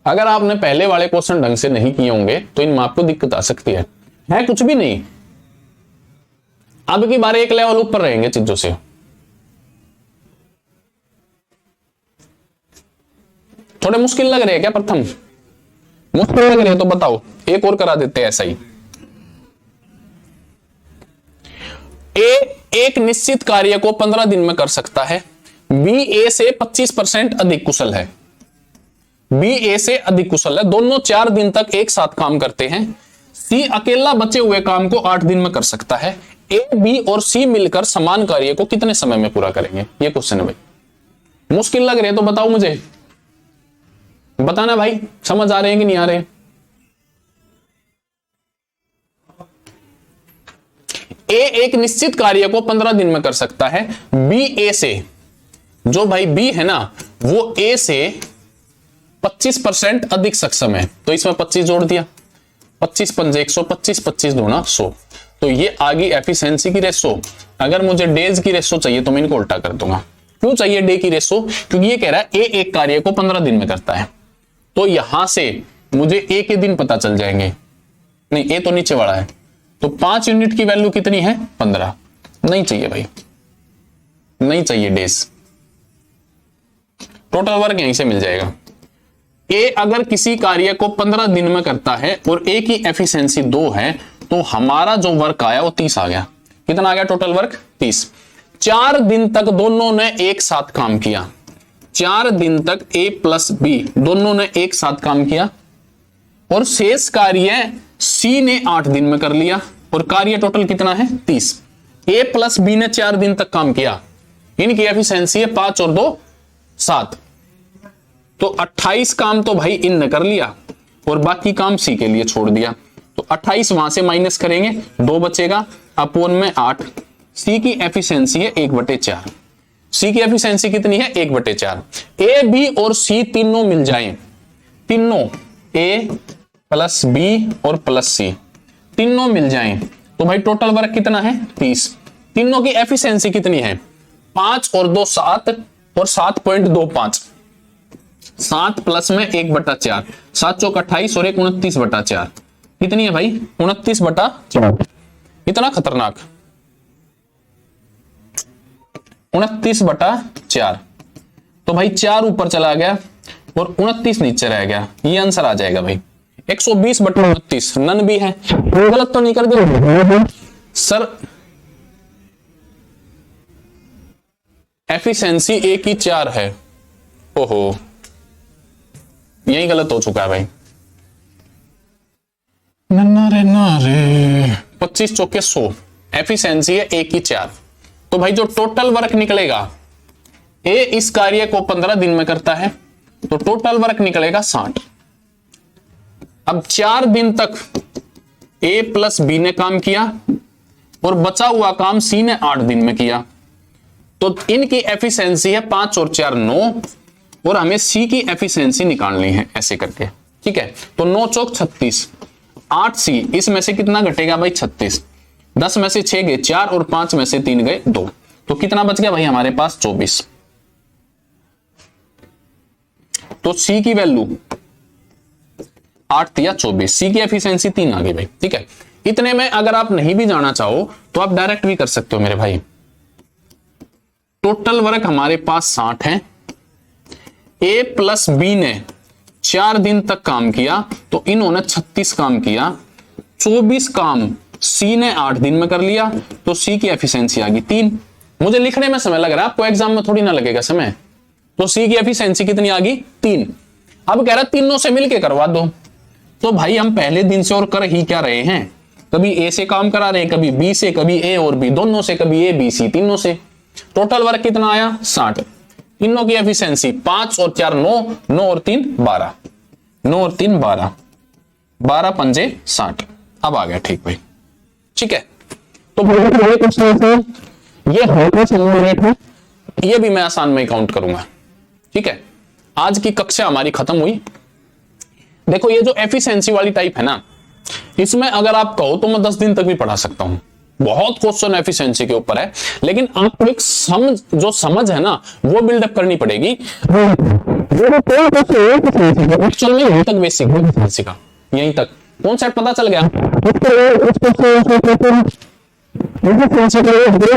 अगर आपने पहले वाले क्वेश्चन ढंग से नहीं किए होंगे तो इनमें आपको दिक्कत आ सकती है कुछ भी नहीं। अब की बार एक लेवल ऊपर रहेंगे चीजों से। थोड़े मुश्किल लग रहे हैं क्या? प्रथम मुश्किल लग रहे हैं तो बताओ, एक और करा देते हैं ऐसा ही। ए एक निश्चित कार्य को 15 दिन में कर सकता है, बी ए से 25% अधिक कुशल है। बी ए से अधिक कुशल है, दोनों 4 दिन तक एक साथ काम करते हैं। सी अकेला बचे हुए काम को 8 दिन में कर सकता है। ए बी और सी मिलकर समान कार्य को कितने समय में पूरा करेंगे? ये क्वेश्चन है भाई। मुश्किल लग रहे हैं तो बताओ मुझे, बताना भाई, समझ आ रहे हैं कि नहीं आ रहे? ए एक निश्चित कार्य को 15 दिन में कर सकता है, बी ए से, जो भाई बी है ना वो ए से 25% अधिक सक्षम है, तो इसमें 25 जोड़ दिया, 25 पंजे 125, 25 दूना 100, तो ये आ गई एफिशिएंसी की रेशो। अगर मुझे डेज की रेशो चाहिए तो मैं इनको उल्टा कर दूंगा। क्यों चाहिए डे की रेशो? क्योंकि ये कह रहा है ए एक कार्य को 15 दिन में करता है, तो यहां से मुझे ए के दिन पता चल जाएंगे। नहीं, ए तो नीचे वाला है, तो 5 यूनिट की वैल्यू कितनी है? 15। नहीं चाहिए भाई, नहीं चाहिए डेज, टोटल वर्क यहीं से मिल जाएगा। ए अगर किसी कार्य को 15 दिन में करता है और ए की एफिशिएंसी 2 है, तो हमारा जो वर्क आया वो 30 आ गया। कितना आ गया टोटल वर्क? 30। 4 दिन तक दोनों ने एक साथ काम किया, 4 दिन तक ए प्लस बी दोनों ने एक साथ काम किया और शेष कार्य सी ने 8 दिन में कर लिया और कार्य टोटल कितना है? 30। ए प्लस बी ने 4 दिन तक काम किया, इनकी एफिशिएंसी है 5 और 2 7, तो 28 काम तो भाई इन ने कर लिया और बाकी काम सी के लिए छोड़ दिया। तो 28 वहां से माइनस करेंगे, 2 बचेगा, अपोन में 8। सी की एफिशिएंसी है 1/4। सी की एफिशिएंसी कितनी है? 1/4। ए बी और सी तीनों मिल जाएं, तीनों ए प्लस बी और प्लस सी तीनों मिल जाएं, तो भाई टोटल वर्क कितना है? 30। तीनों की एफिशिएंसी कितनी है? 5 और 2 7 और 7.25, 7 प्लस में 1/4, 7 चौक 28 और 1 29/4, कितनी है भाई? 29/4। इतना खतरनाक 29/4, तो भाई 4 ऊपर चला गया और 29 नीचे रह गया, ये आंसर आ जाएगा भाई 120/29। नन भी है, गलत तो नहीं कर दिया सर? एफिशिएंसी ए की 4 है, ओहो यही गलत हो चुका है भाई। ना रे 25 चौके 100, एफिशिएंसी है ए की 4, तो भाई जो टोटल वर्क निकलेगा, ए इस कार्य को 15 दिन में करता है तो टोटल वर्क निकलेगा 60। अब 4 दिन तक ए प्लस बी ने काम किया और बचा हुआ काम सी ने 8 दिन में किया, तो इनकी एफिशिएंसी है 5 और 4 9 और हमें सी की एफिशिएंसी निकालनी है ऐसे करके, ठीक है। तो 9 चौक 36, 8 सी, इसमें से कितना घटेगा भाई 36, 10 में से 6 गए 4 और 5 में से 3 गए 2, तो कितना बच गया भाई हमारे पास 24। तो सी की वैल्यू 8 या 24, सी की एफिशिएंसी 3 आ गई भाई, ठीक है। इतने में अगर आप नहीं भी जाना चाहो तो आप डायरेक्ट भी कर सकते हो मेरे भाई। टोटल वर्क हमारे पास 60 है, ए प्लस बी ने 4 दिन तक काम किया तो इन्होंने 36 काम किया, 24 काम सी ने 8 दिन में कर लिया, तो सी की एफिशिएंसी आ गई 3। मुझे लिखने में समय लग रहा है, आपको एग्जाम में थोड़ी ना लगेगा समय। तो सी की एफिशिएंसी कितनी आ गई 3। अब कह रहा तीनों से मिलके करवा दो, तो भाई हम पहले दिन से और कर ही क्या रहे हैं, कभी ए से काम करा रहे हैं, कभी बी से, कभी ए और बी दोनों से, कभी ए बी सी तीनों से। टोटल वर्क कितना आया 60, तीनों की एफिशिएंसी 5 और 4 9, 9 और 3 12, 9 और 3 12, 12 पंजे 60। अब आ गया ठीक भाई, ठीक है। तो ये भी मैं आसान में काउंट करूंगा, ठीक है। आज की कक्षा हमारी खत्म हुई। देखो ये जो एफिशिएंसी वाली टाइप है ना, इसमें अगर आप कहो तो मैं 10 दिन तक भी पढ़ा सकता हूं, बहुत क्वेश्चन एफिशिएंसी के ऊपर है, लेकिन आपको एक समझ है ना वो बिल्डअप करनी पड़ेगी। एक्चुअल में यहीं तक बेसिक एफिशिएंसी का, यहीं तक कॉन्सेप्ट पता चल गया।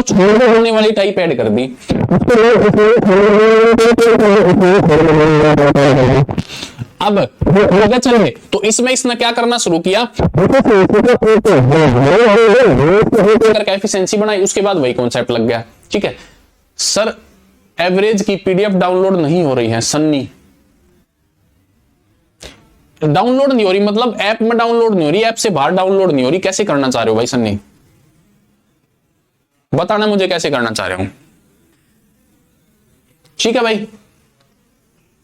छोड़ने वाली टाइप ऐड कर दी, अब आगे चले तो इसमें इसने क्या करना शुरू किया, एफिशिएंसी बनाई, उसके बाद वही कॉन्सेप्ट लग गया, ठीक है। सर एवरेज की पीडीएफ डाउनलोड नहीं हो रही है सन्नी, डाउनलोड नहीं हो रही मतलब ऐप में डाउनलोड नहीं हो रही, ऐप से बाहर डाउनलोड नहीं हो रही, कैसे करना चाह रहे हो भाई सन्नी, बताना मुझे कैसे करना चाह रहे हो। ठीक है भाई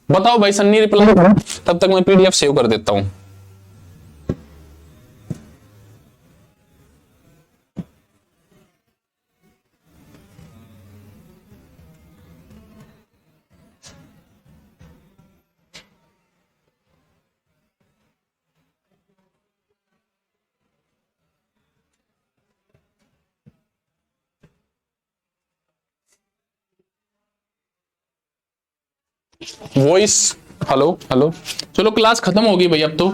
बताओ भाई सन्नी रिप्लाई करो, तब तक मैं पीडीएफ सेव कर देता हूं। वॉइस हेलो हेलो, चलो क्लास खत्म होगी भाई अब तो।